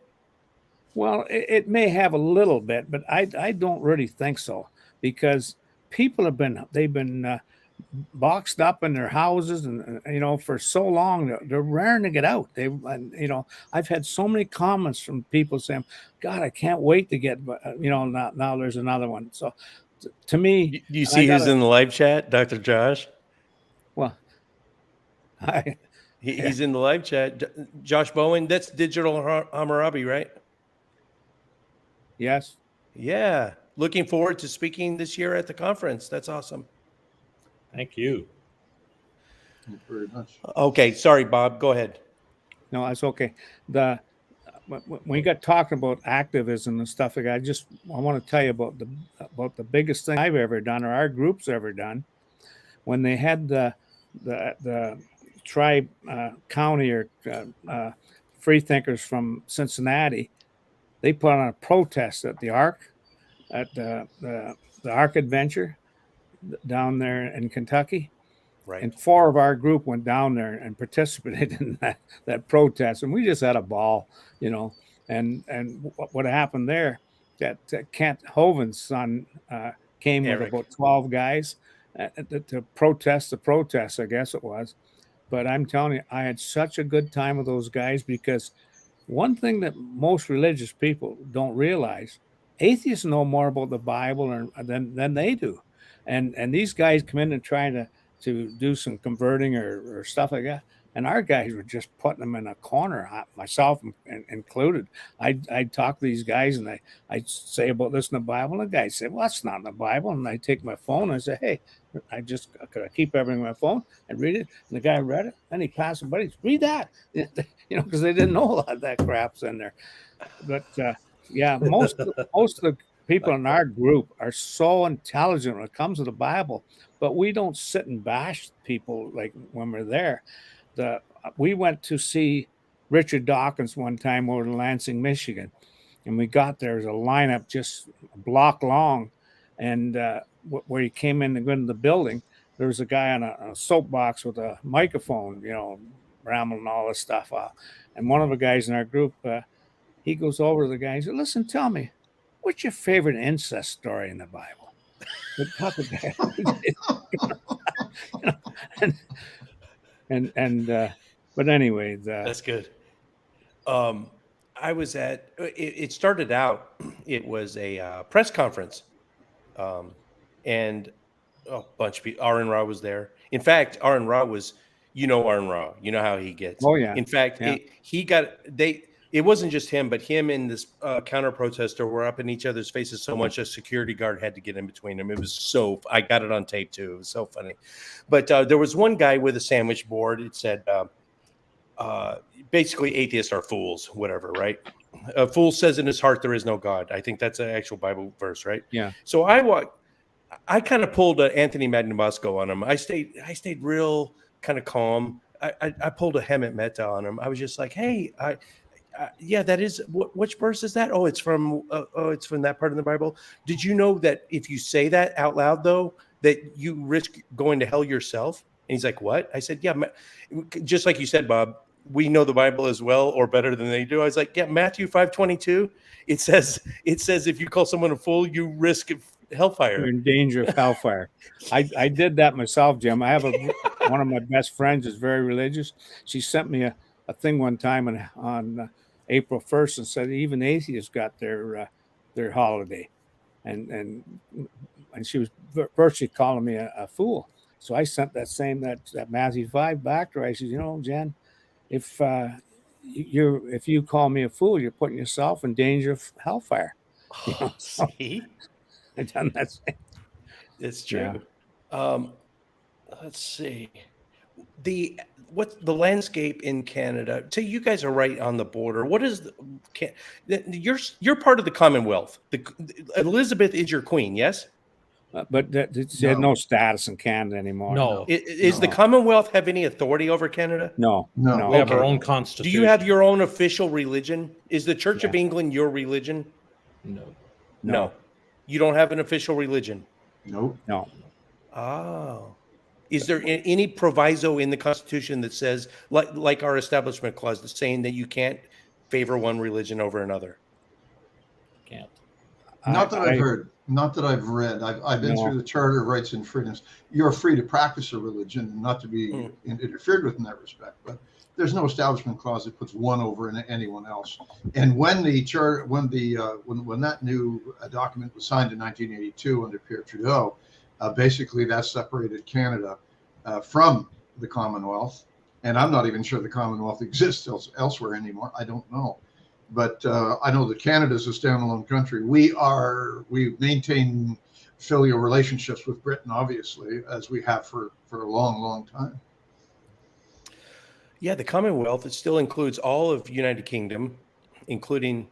Well, it may have a little bit, but I don't really think so, because people they've been boxed up in their houses, and for so long they're raring to get out. I've had so many comments from people saying, "God, I can't wait to get," now there's another one. So to me, you see who's in the live chat, Dr. Josh? Well, he's in the live chat. Josh Bowen, that's Digital Hammurabi, right? Yes. Yeah. Looking forward to speaking this year at the conference. That's awesome. Thank you. Thank you very much. Okay. Sorry, Bob. Go ahead. No, that's okay. When we got talking about activism and stuff like that, I want to tell you about the biggest thing I've ever done, or our group's ever done, when they had the the tribe county or free thinkers from Cincinnati, they put on a protest at the Ark, at the Ark Adventure down there in Kentucky. Right. And 4 of our group went down there and participated in that protest, and we just had a ball, you know. And what happened there? That Kent Hovind's son came Eric. with about 12 guys to protest the protest, I guess it was. But I'm telling you, I had such a good time with those guys, because one thing that most religious people don't realize, atheists know more about the Bible than they do. And these guys come in and try to do some converting or stuff like that. And our guys were just putting them in a corner, myself included. I'd talk to these guys and I'd say about this in the Bible. And the guy said, well, that's not in the Bible. And I take my phone and I say, hey, could I keep everything on my phone and read it? And the guy read it. Then he passed it, buddy, read that. You know, because they didn't know a lot of that crap's in there. But yeah, most of the people in our group are so intelligent when it comes to the Bible, but we don't sit and bash people like when we're there. We went to see Richard Dawkins one time over in Lansing, Michigan, and we got there was a lineup just a block long, and where you came in to go into the building, there was a guy on a soapbox with a microphone, you know, rambling all this stuff out. And one of the guys in our group, he goes over to the guy and said, listen, tell me, what's your favorite incest story in the Bible? But anyway, that's good. I was at it started out, it was a press conference, and a bunch of people. Aaron Ra was there. In fact, Aaron Ra was, Aaron Ra, you know how he gets. Oh yeah. In fact, yeah. It wasn't just him, but him and this counter protester were up in each other's faces so much a security guard had to get in between them. It was I got it on tape too. It was so funny. But there was one guy with a sandwich board. It said, basically, atheists are fools, whatever, right? A fool says in his heart there is no God. I think that's an actual Bible verse, right? Yeah. So I kind of pulled Anthony Magnabosco on him. I stayed real kind of calm. I pulled a Hemet Meta on him. I was just like, hey, yeah, that is which verse is that? Oh, it's from that part of the Bible. Did you know that if you say that out loud, though, that you risk going to hell yourself? And he's like, what? I said, yeah, just like you said, Bob, we know the Bible as well or better than they do. I was like, yeah, Matthew 5:22. It says if you call someone a fool, you risk hellfire. You're in danger of hellfire. I did that myself, Jim. I have one of my best friends is very religious. She sent me a thing one time on April 1st and said even atheists got their holiday, and she was virtually calling me a fool. So I sent that Matthew 5 back to her. I said, Jen, if you call me a fool, you're putting yourself in danger of hellfire. See, I done that. It's true. Yeah. Let's see. The landscape in Canada? So you guys are right on the border. What is you're part of the Commonwealth. Elizabeth is your queen, yes? But she had no status in Canada anymore. No. Is the Commonwealth have any authority over Canada? No. We have our own constitution. Do you have your own official religion? Is the Church of England your religion? No. You don't have an official religion? Nope. No. Oh. Is there any proviso in the Constitution that says, like our Establishment Clause, that's saying that you can't favor one religion over another? Can't. Not that I've heard. Not that I've read. I've been through the Charter of Rights and Freedoms. You're free to practice a religion and not to be interfered with in that respect. But there's no establishment clause that puts one over anyone else. And when the charter, when that new document was signed in 1982 under Pierre Trudeau, basically that separated Canada from the Commonwealth. And I'm not even sure the Commonwealth exists elsewhere anymore. I don't know. But I know that Canada is a standalone country. We maintain filial relationships with Britain, obviously, as we have for a long, long time. Yeah, the Commonwealth, it still includes all of United Kingdom, including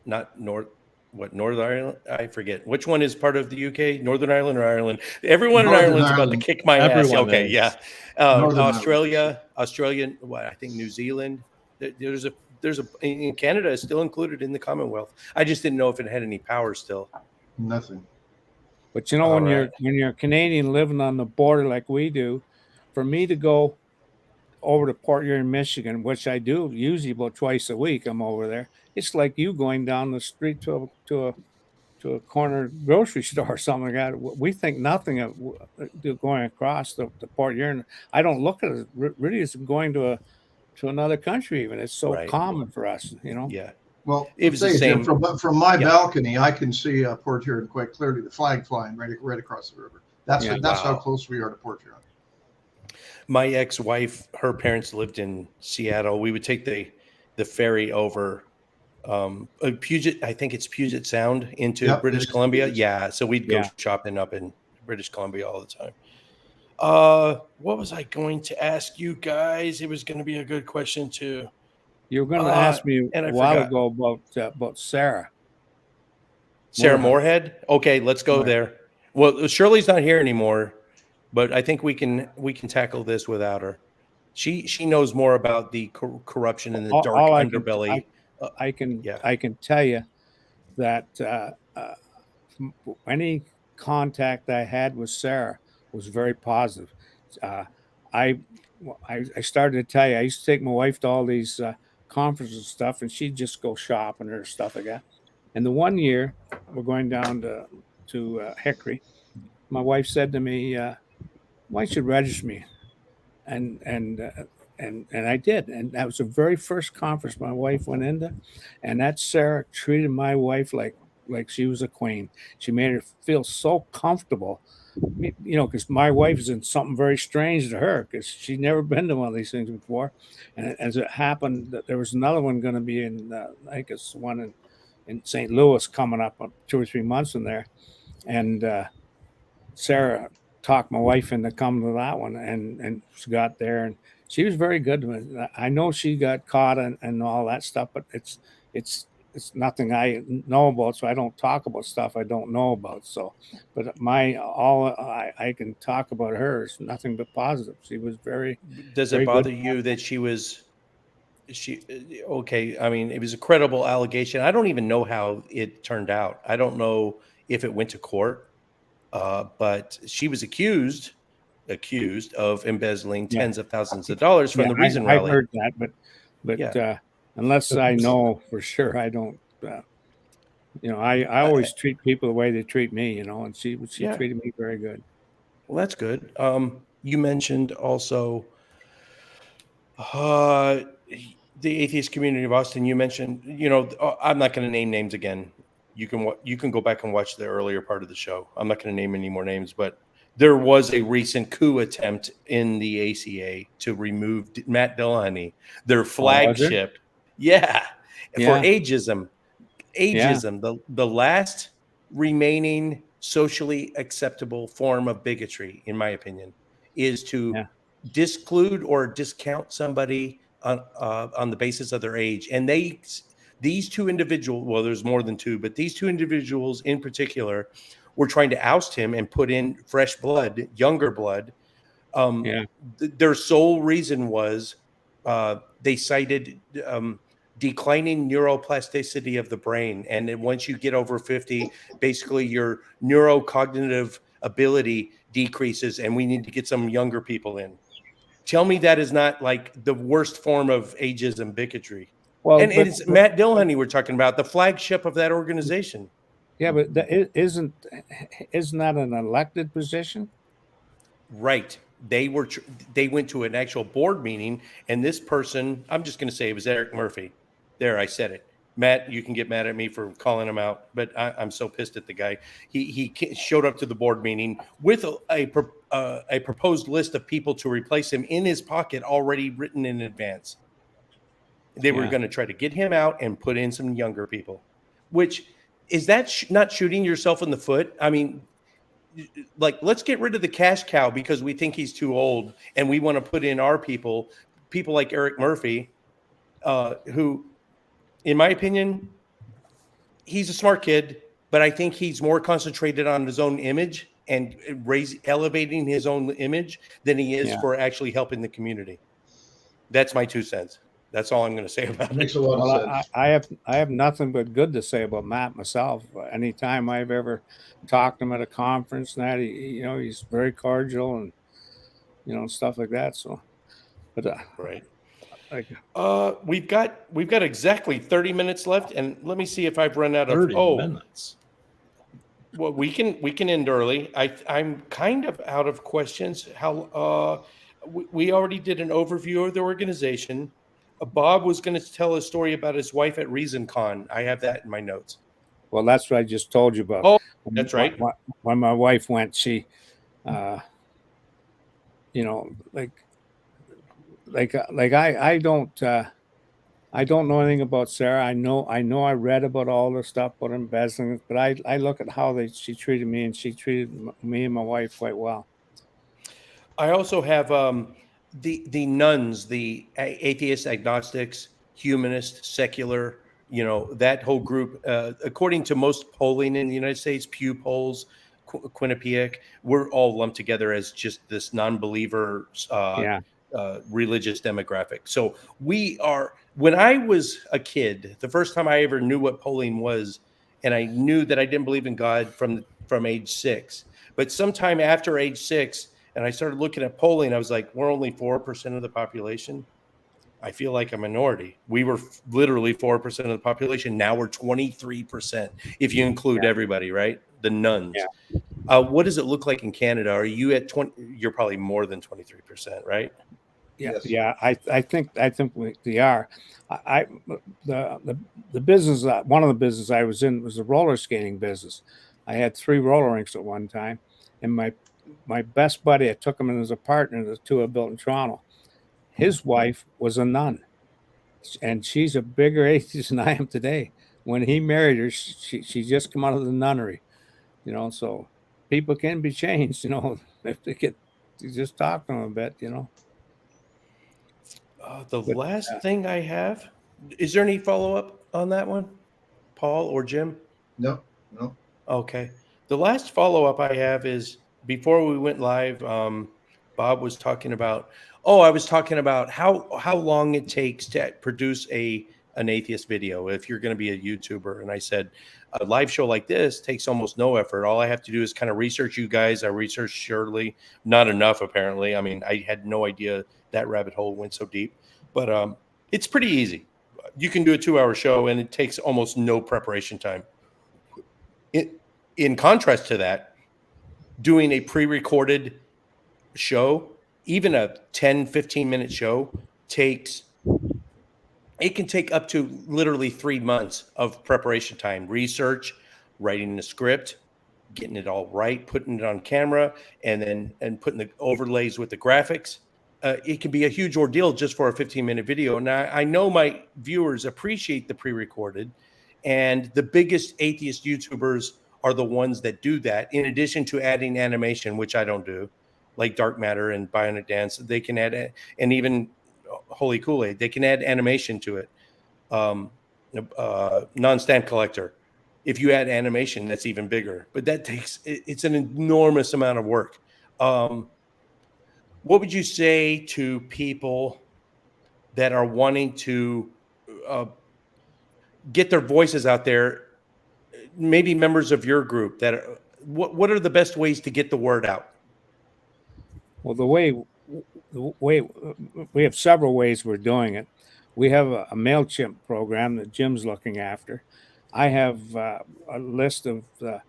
not North. what, Northern Ireland? I forget which one is part of the UK, Northern Ireland or Ireland. Everyone in Northern Ireland's about to Ireland. kick my ass. Everyone Okay, is. yeah. Northern Australia, Australian. What I think New Zealand. There's a in Canada is still included in the Commonwealth. I just didn't know if it had any power still. Nothing. But you know, All when right. you're a Canadian living on the border like we do, for me to go over to Port Huron, Michigan, which I do usually about twice a week, I'm over there. It's like you going down the street to a corner grocery store or something like that. We think nothing of going across the Port Huron. I don't look at it really as going to another country. Even it's so Right. common for us, you know. Yeah. Well, It I'll was tell the you, Jim, same. from my Yeah. balcony, I can see Port Huron quite clearly. The flag flying right across the river. That's Yeah. that's how Wow. close we are to Port Huron. My ex-wife, her parents lived in Seattle. We would take the ferry over Puget. I think it's Puget Sound into Yep, British it is Columbia. Puget. Yeah, so we'd go Yeah. shopping up in British Columbia all the time. What was I going to ask you guys? It was going to be a good question too. You were going to ask me and I a while forgot. ago about Sarah. Sarah Moorhead. Moorhead. Okay, let's go Right. there. Well, Shirley's not here anymore, but I think we can tackle this without her. She knows more about the corruption and the dark All underbelly. I can Yeah. I can tell you that any contact I had with Sarah was very positive. Uh, I started to tell you, I used to take my wife to all these conferences and stuff, and she'd just go shopping or stuff like that. And the one year we're going down to Hickory, my wife said to me, "Why don't you register me?" And I did, and that was the very first conference my wife went into, and that Sarah treated my wife like she was a queen. She made her feel so comfortable, you know, because my wife is in something very strange to her because she'd never been to one of these things before. And as it happened, that there was another one going to be in, I think it's one in St. Louis coming up 2 or 3 months in there, and Sarah talked my wife into coming to that one, and she got there, and she was very good to me. I know she got caught and all that stuff, but it's nothing I know about, so I don't talk about stuff I don't know about. So, but I can talk about her is nothing but positive. She was very. Does very it bother good. you that she okay? I mean, it was a credible allegation. I don't even know how it turned out. I don't know if it went to court, but she was accused of embezzling Yeah. tens of thousands of dollars from the Reason I've Rally. heard that, but Yeah. unless I know for sure, I don't. You know, I always treat people the way they treat me. You know, and she Yeah. treated me very good. Well, that's good. You mentioned also the atheist community of Austin. You mentioned, you know, I'm not going to name names again. You can go back and watch the earlier part of the show. I'm not going to name any more names, but there was a recent coup attempt in the ACA to remove Matt Dillahunty, their flagship. Yeah, for Yeah. ageism. Yeah. Ageism, the last remaining socially acceptable form of bigotry, in my opinion, is to Yeah. disclude or discount somebody on the basis of their age. And these two individuals, well, there's more than two, but these two individuals in particular were trying to oust him and put in fresh blood, younger blood. Yeah. Their sole reason was they cited declining neuroplasticity of the brain. And then once you get over 50, basically your neurocognitive ability decreases, and we need to get some younger people in. Tell me that is not like the worst form of ageism bigotry. Well, And it's Matt Dillahunty we're talking about, the flagship of that organization. yeah, but isn't that an elected position? Right. They went to an actual board meeting, and this person, I'm just going to say it was Eric Murphy. There, I said it. Matt, you can get mad at me for calling him out, but I'm so pissed at the guy. He showed up to the board meeting with a proposed list of people to replace him in his pocket, already written in advance. They were going to try to get him out and put in some younger people. Which is that not shooting yourself in the foot? I mean, like, let's get rid of the cash cow because we think he's too old, and we want to put in our people like Eric Murphy, who, in my opinion, he's a smart kid, but I think he's more concentrated on his own image and elevating his own image than he is Yeah. for actually helping the community. That's my 2 cents. That's all I'm going to say about It makes it. a lot Well, of sense. I have nothing but good to say about Matt myself. Anytime I've ever talked to him at a conference, and that he's very cordial and stuff like that. So, but Right. like, We've got exactly 30 minutes left, and let me see if I've run out of. 30 Oh, minutes. well, we can end early. I'm kind of out of questions. How we already did an overview of the organization. Bob was going to tell a story about his wife at ReasonCon. I have that in my notes. well, that's what I just told you about. Oh, that's right. When my wife went, she, I don't know anything about Sarah. I know I read about all the stuff about embezzling, but I look at how she treated me, and she treated me and my wife quite well. I also have the nuns, the atheist, agnostics, humanist, secular. That whole group. According to most polling in the United States, Pew polls, Quinnipiac, we're all lumped together as just this non-believer religious demographic. So we are. When I was a kid, the first time I ever knew what polling was, and I knew that I didn't believe in God from age 6. But sometime after age 6, and I started looking at polling, I was like, we're only 4% of the population. I feel like a minority. We were literally 4% of the population. Now we're 23% if you include everybody, right? The nuns. Yeah. What does it look like in Canada? Are you at 20? You're probably more than 23%, right? Yeah, Yes. yeah. I think we are. The business, one of the business I was in was the roller skating business. I had 3 roller rinks at one time, and my best buddy, I took him in as a partner. The 2 I built in Toronto. His wife was a nun, and she's a bigger atheist than I am today. When he married her, she just come out of the nunnery, So people can be changed, if they get to just talk to them a bit, The But, last thing I have, is there any follow-up on that one, Paul or Jim? No. Okay. The last follow-up I have is before we went live, Bob was talking about, I was talking about how long it takes to produce an atheist video if you're going to be a YouTuber. And I said, a live show like this takes almost no effort. All I have to do is kind of research you guys. I researched Shirley, not enough apparently. I mean, I had no idea that rabbit hole went so deep, but it's pretty easy. You can do a 2-hour show and it takes almost no preparation time. In contrast to that, doing a pre-recorded show, even a 10, 15-minute show, can take up to literally 3 months of preparation time, research, writing the script, getting it all right, putting it on camera, and putting the overlays with the graphics. It can be a huge ordeal just for a 15-minute video. And I know my viewers appreciate the pre-recorded, and the biggest atheist YouTubers are the ones that do that, in addition to adding animation, which I don't do, like Dark Matter and Bionic Dance. They can add, and even Holy Kool-Aid, they can add animation to it. Non-stamp collector, if you add animation, that's even bigger. But it's an enormous amount of work. What would you say to people that are wanting to get their voices out there? Maybe members of your group what are the best ways to get the word out? Well, the way we have several ways we're doing it. We have a MailChimp program that Jim's looking after. I have a list of the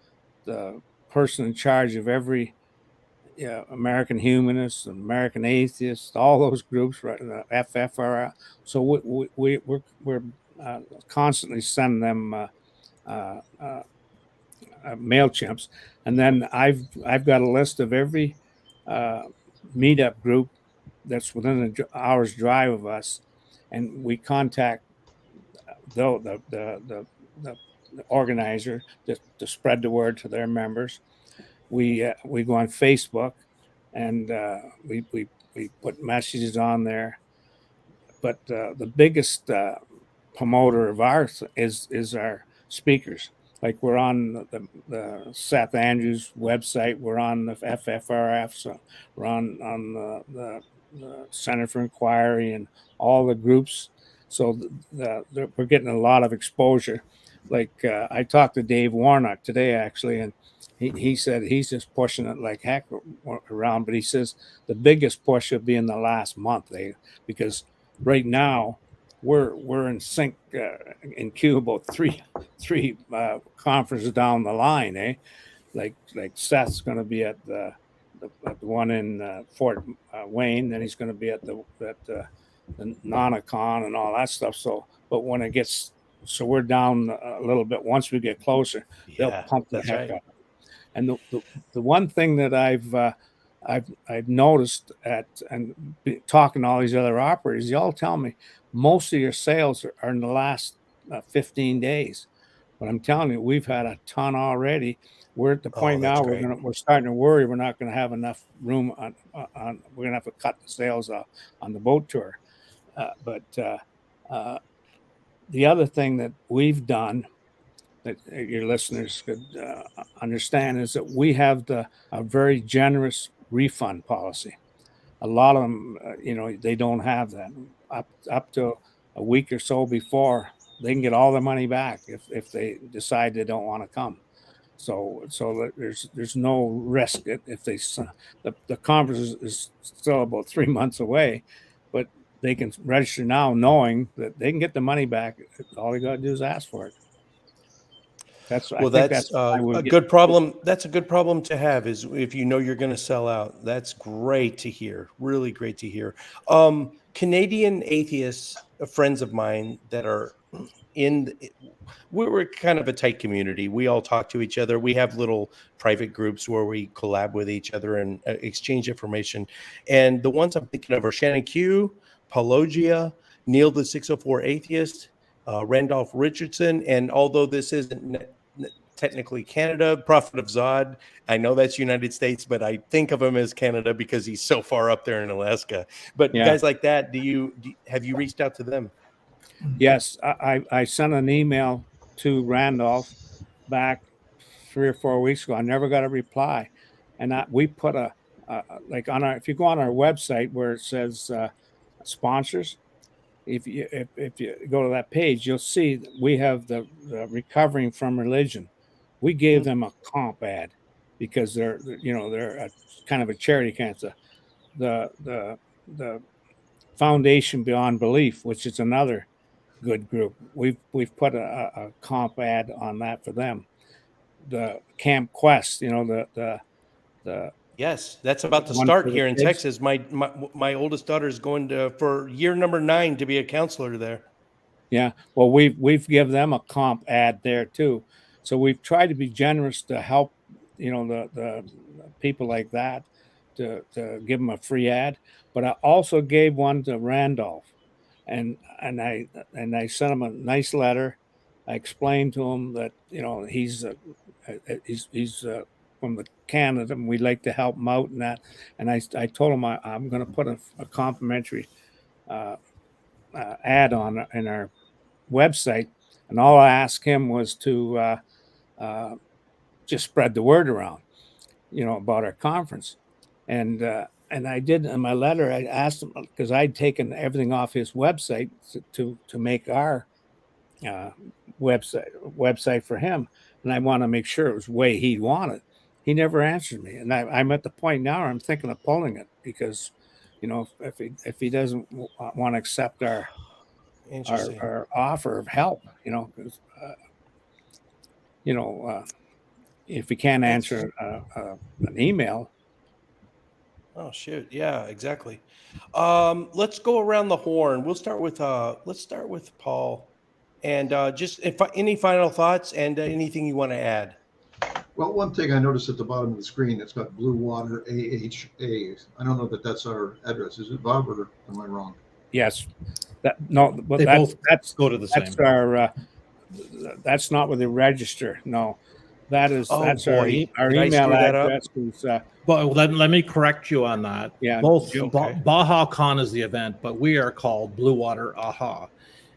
person in charge of every American Humanist, American Atheist, all those groups, right? FFR. So we're constantly sending them MailChimps, and then I've got a list of every meetup group that's within an hour's drive of us, and we contact the organizer to spread the word to their members. We go on Facebook, and we put messages on there. But the biggest promoter of ours is our speakers. Like we're on the Seth Andrews website, we're on the FFRF, so we're on the Center for Inquiry and all the groups. So we're getting a lot of exposure. Like I talked to Dave Warnock today, actually, and he said he's just pushing it like heck around. But he says the biggest push will be in the last month, because right now we're in sync in queue about three conferences down the line, eh? Like Seth's going to be at the one in Fort Wayne, then he's going to be at the NanaCon and all that stuff. So, but when it gets, so we're down a little bit. Once we get closer, they'll pump the heck up. And the one thing that I've noticed and talking to all these other operators, you all tell me most of your sales are in the last 15 days. But I'm telling you, we've had a ton already. We're at the point now we're starting to worry we're not going to have enough room on we're going to have to cut the sales off on the boat tour. But the other thing that we've done that your listeners could understand is that we have a very generous refund policy. A lot of them, they don't have that. Up to a week or so before, they can get all their money back if they decide they don't want to come. So there's no risk if the conference is still about 3 months away, but they can register now knowing that they can get the money back. All they got to do is ask for it. That's a good problem. That's a good problem to have, is if you know you're going to sell out. That's great to hear. Really great to hear. Canadian atheists, friends of mine that are we're kind of a tight community. We all talk to each other. We have little private groups where we collab with each other and exchange information. And the ones I'm thinking of are Shannon Q, Paulogia, Neil the 604 Atheist, Randolph Richardson, and although this isn't technically Canada, Prophet of Zod, I know that's United States, but I think of him as Canada because he's so far up there in Alaska. But guys like that, have you reached out to them? Yes, I sent an email to Randolph back 3 or 4 weeks ago. I never got a reply, and we put if you go on our website where it says sponsors, if you go to that page, you'll see that we have the Recovering from Religion. We gave them a comp ad because they're a kind of a charity cancer. The Foundation Beyond Belief, which is another good group, we've put a comp ad on that for them. The Camp Quest, the yes, that's about to start here in Texas. My oldest daughter is going for year number 9 to be a counselor there. Yeah, well, we've given them a comp ad there too. So we've tried to be generous to help, the people like that, to give them a free ad. But I also gave one to Randolph, and I sent him a nice letter. I explained to him that he's from the Canada, and we'd like to help him out in that. And I told him I'm going to put a complimentary ad on in our website, and all I asked him was to just spread the word around, about our conference. And I did in my letter. I asked him, because I'd taken everything off his website to make our website for him, and I want to make sure it was the way he'd want it. He never answered me, and I'm at the point now where I'm thinking of pulling it because, if he doesn't want to accept our offer of help, if he can't answer an email. Oh shoot! Yeah, exactly. Let's go around the horn. We'll start with Paul, and just any final thoughts and anything you want to add. Well, one thing I noticed at the bottom of the screen, it's got Blue Water AHA. I don't know that that's our address. Is it, Bob, or am I wrong? Yes. That's go to the same. That's not where they register. No, that's our email address. But let me correct you on that. Yeah, both BAHACON is the event, but we are called Blue Water AHA,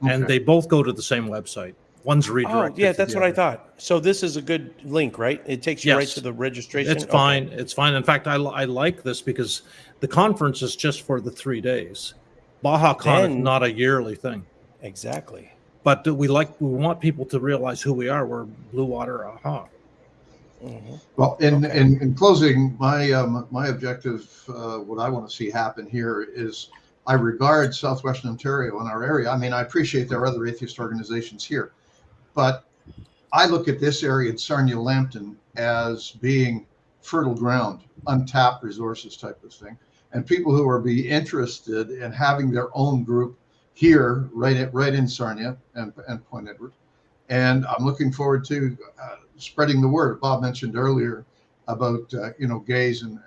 and they both go to the same website. One's Oh, redirected. yeah, to that's the what I other. thought. So this is a good link, right? It takes you right Yes. to the registration. It's Okay. fine. It's fine. In fact, I like this because the conference is just for the 3 days. BAHACON is Then not a yearly thing. exactly. But we want people to realize who we are. We're Blue Water AHA. Mhm. Well, Okay. in closing, my objective, what I want to see happen here is I regard Southwestern Ontario and our area. I mean, I appreciate there are other atheist organizations here, but I look at this area in Sarnia Lambton as being fertile ground, untapped resources type of thing. And people who are be interested in having their own group here, right in Sarnia and Point Edward. And I'm looking forward to spreading the word. Bob mentioned earlier about gays and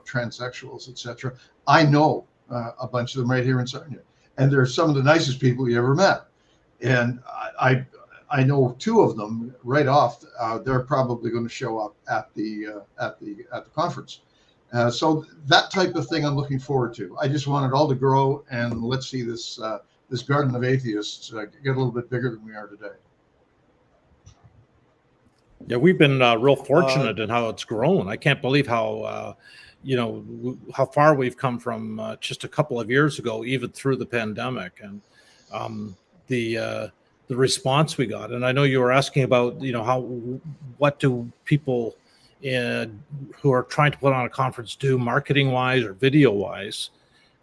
transsexuals, etc. I know a bunch of them right here in Sarnia, and they're some of the nicest people you ever met. And I know two of them right off. They're probably going to show up at the conference. So that type of thing I'm looking forward to. I just want it all to grow, and let's see this garden of atheists get a little bit bigger than we are today. Yeah, we've been real fortunate in how it's grown. I can't believe how how far we've come from just a couple of years ago, even through the pandemic, and the response we got. And I know you were asking about what do people who are trying to put on a conference do marketing wise or video wise,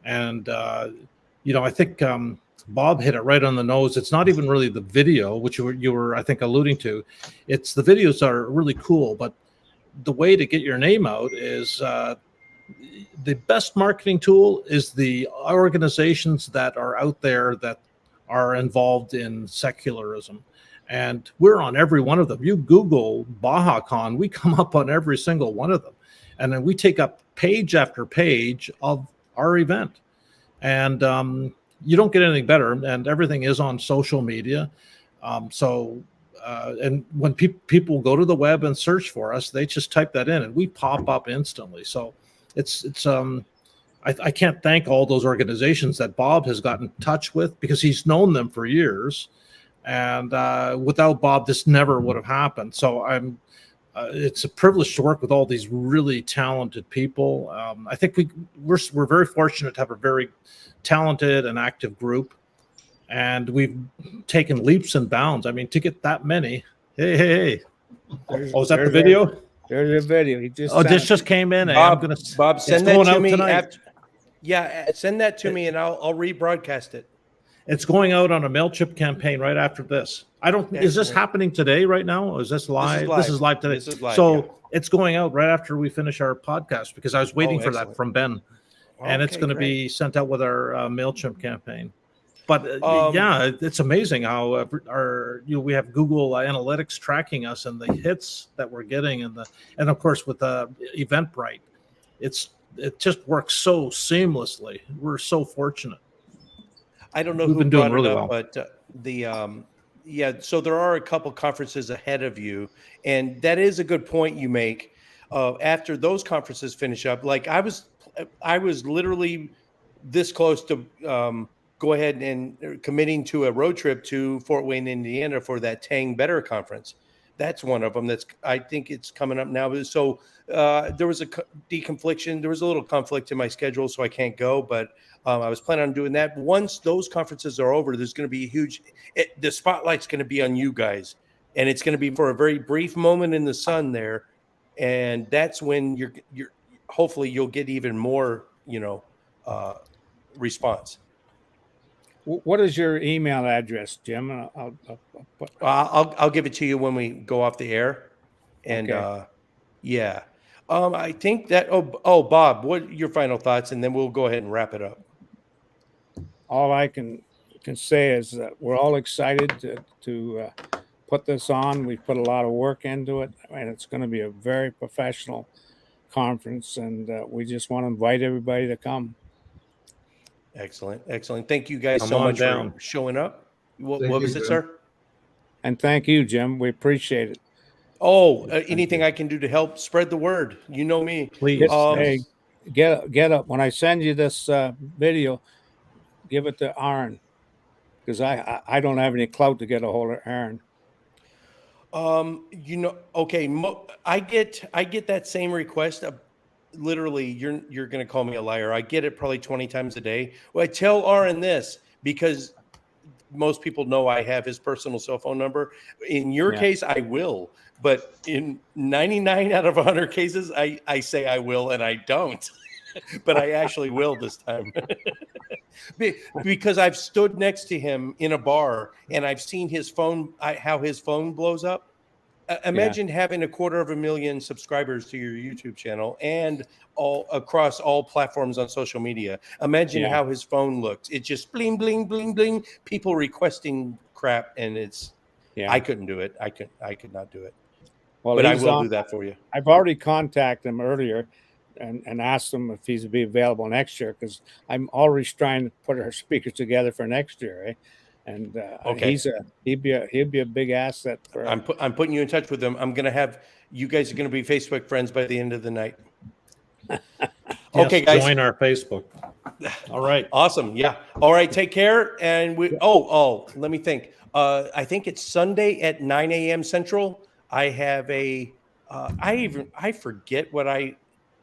and I think Bob hit it right on the nose. It's not even really the video, which you were I think alluding to. It's the videos are really cool, but the way to get your name out is the best marketing tool is the organizations that are out there that are involved in secularism. And we're on every one of them. You Google BAHACON, we come up on every single one of them. And then we take up page after page of our event. And you don't get anything better. And everything is on social media. And when people go to the web and search for us, they just type that in and we pop up instantly. So I can't thank all those organizations that Bob has gotten in touch with because he's known them for years. And without Bob, this never would have happened. So it's a privilege to work with all these really talented people. I think we're very fortunate to have a very talented and active group. And we've taken leaps and bounds. I mean, to get that many. Hey. Is that the video? There's a video. He just this just came in. Bob, send that to me tonight. Send that to me and I'll rebroadcast it. It's going out on a MailChimp campaign right after this. Is this happening today right now? Or is this live? This is live today. It's going out right after we finish our podcast because I was waiting for that from Ben. And it's going to be sent out with our MailChimp campaign. But it's amazing how we have Google Analytics tracking us and the hits that we're getting, and of course with Eventbrite, it just works so seamlessly. We're so fortunate. I don't know We've who been brought doing really it up, well. but so there are a couple conferences ahead of you, and that is a good point you make. After those conferences finish up, like I was literally this close to go ahead and committing to a road trip to Fort Wayne, Indiana for that Tang Better conference. That's one of them. I think it's coming up now. So there was a deconfliction. There was a little conflict in my schedule, so I can't go. But I was planning on doing that. Once those conferences are over, there's going to be the spotlight's going to be on you guys, and it's going to be for a very brief moment in the sun there, and that's when you're hopefully you'll get even more response. What is your email address, Jim? I'll give it to you when we go off the air. And okay. I think that. Oh, Bob, what are your final thoughts? And then we'll go ahead and wrap it up. All I can say is that we're all excited to put this on. We've put a lot of work into it, and it's going to be a very professional conference. And we just want to invite everybody to come. Excellent. Thank you guys so much for showing up. What was it, sir? And thank you, Jim. We appreciate it. Oh, anything I can do to help spread the word? You know me. Please. Hey, get up. When I send you this video, give it to Aaron. because I don't have any clout to get a hold of Aaron. You know, okay, I get that same request. Literally, you're going to call me a liar. I get it probably 20 times a day. Well, I tell Aaron this because most people know I have his personal cell phone number. In your case, I will, but in 99 out of 100 cases, I say I will and I don't. But I actually will this time. Because I've stood next to him in a bar and I've seen his phone, how his phone blows up. Imagine having 250,000 subscribers to your YouTube channel and all across all platforms on social media. Imagine how his phone looks. It just bling, bling, bling, bling. People requesting crap, and it's. I couldn't do it. I could not do it. Well, but I will do that for you. I've already contacted him earlier, and asked him if he's be available next year, because I'm already trying to put our speakers together for next year. And he'd be a big asset for. I'm putting you in touch with him. I'm gonna have you guys are gonna be Facebook friends by the end of the night. Okay, guys, join our Facebook. All right, awesome. Yeah. All right. Take care. And we. Oh. Let me think. I think it's Sunday at 9 a.m. Central. I have a. I forget what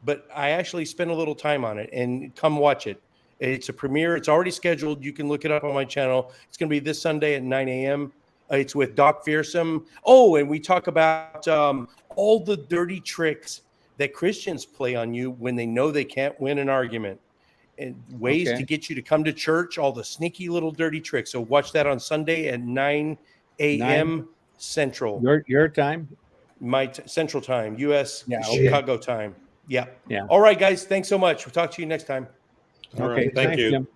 but I actually spent a little time on it, and come watch it. It's a premiere. It's already scheduled. You can look it up on my channel. It's going to be this Sunday at 9 a.m. It's with Doc Fearsome. Oh, and we talk about all the dirty tricks that Christians play on you when they know they can't win an argument, and ways to get you to come to church, all the sneaky little dirty tricks. So watch that on Sunday at 9 a.m. Central. Your time? My Central Time, U.S. Chicago time. Yeah. All right, guys. Thanks so much. We'll talk to you next time. All right. Thank you. Jim.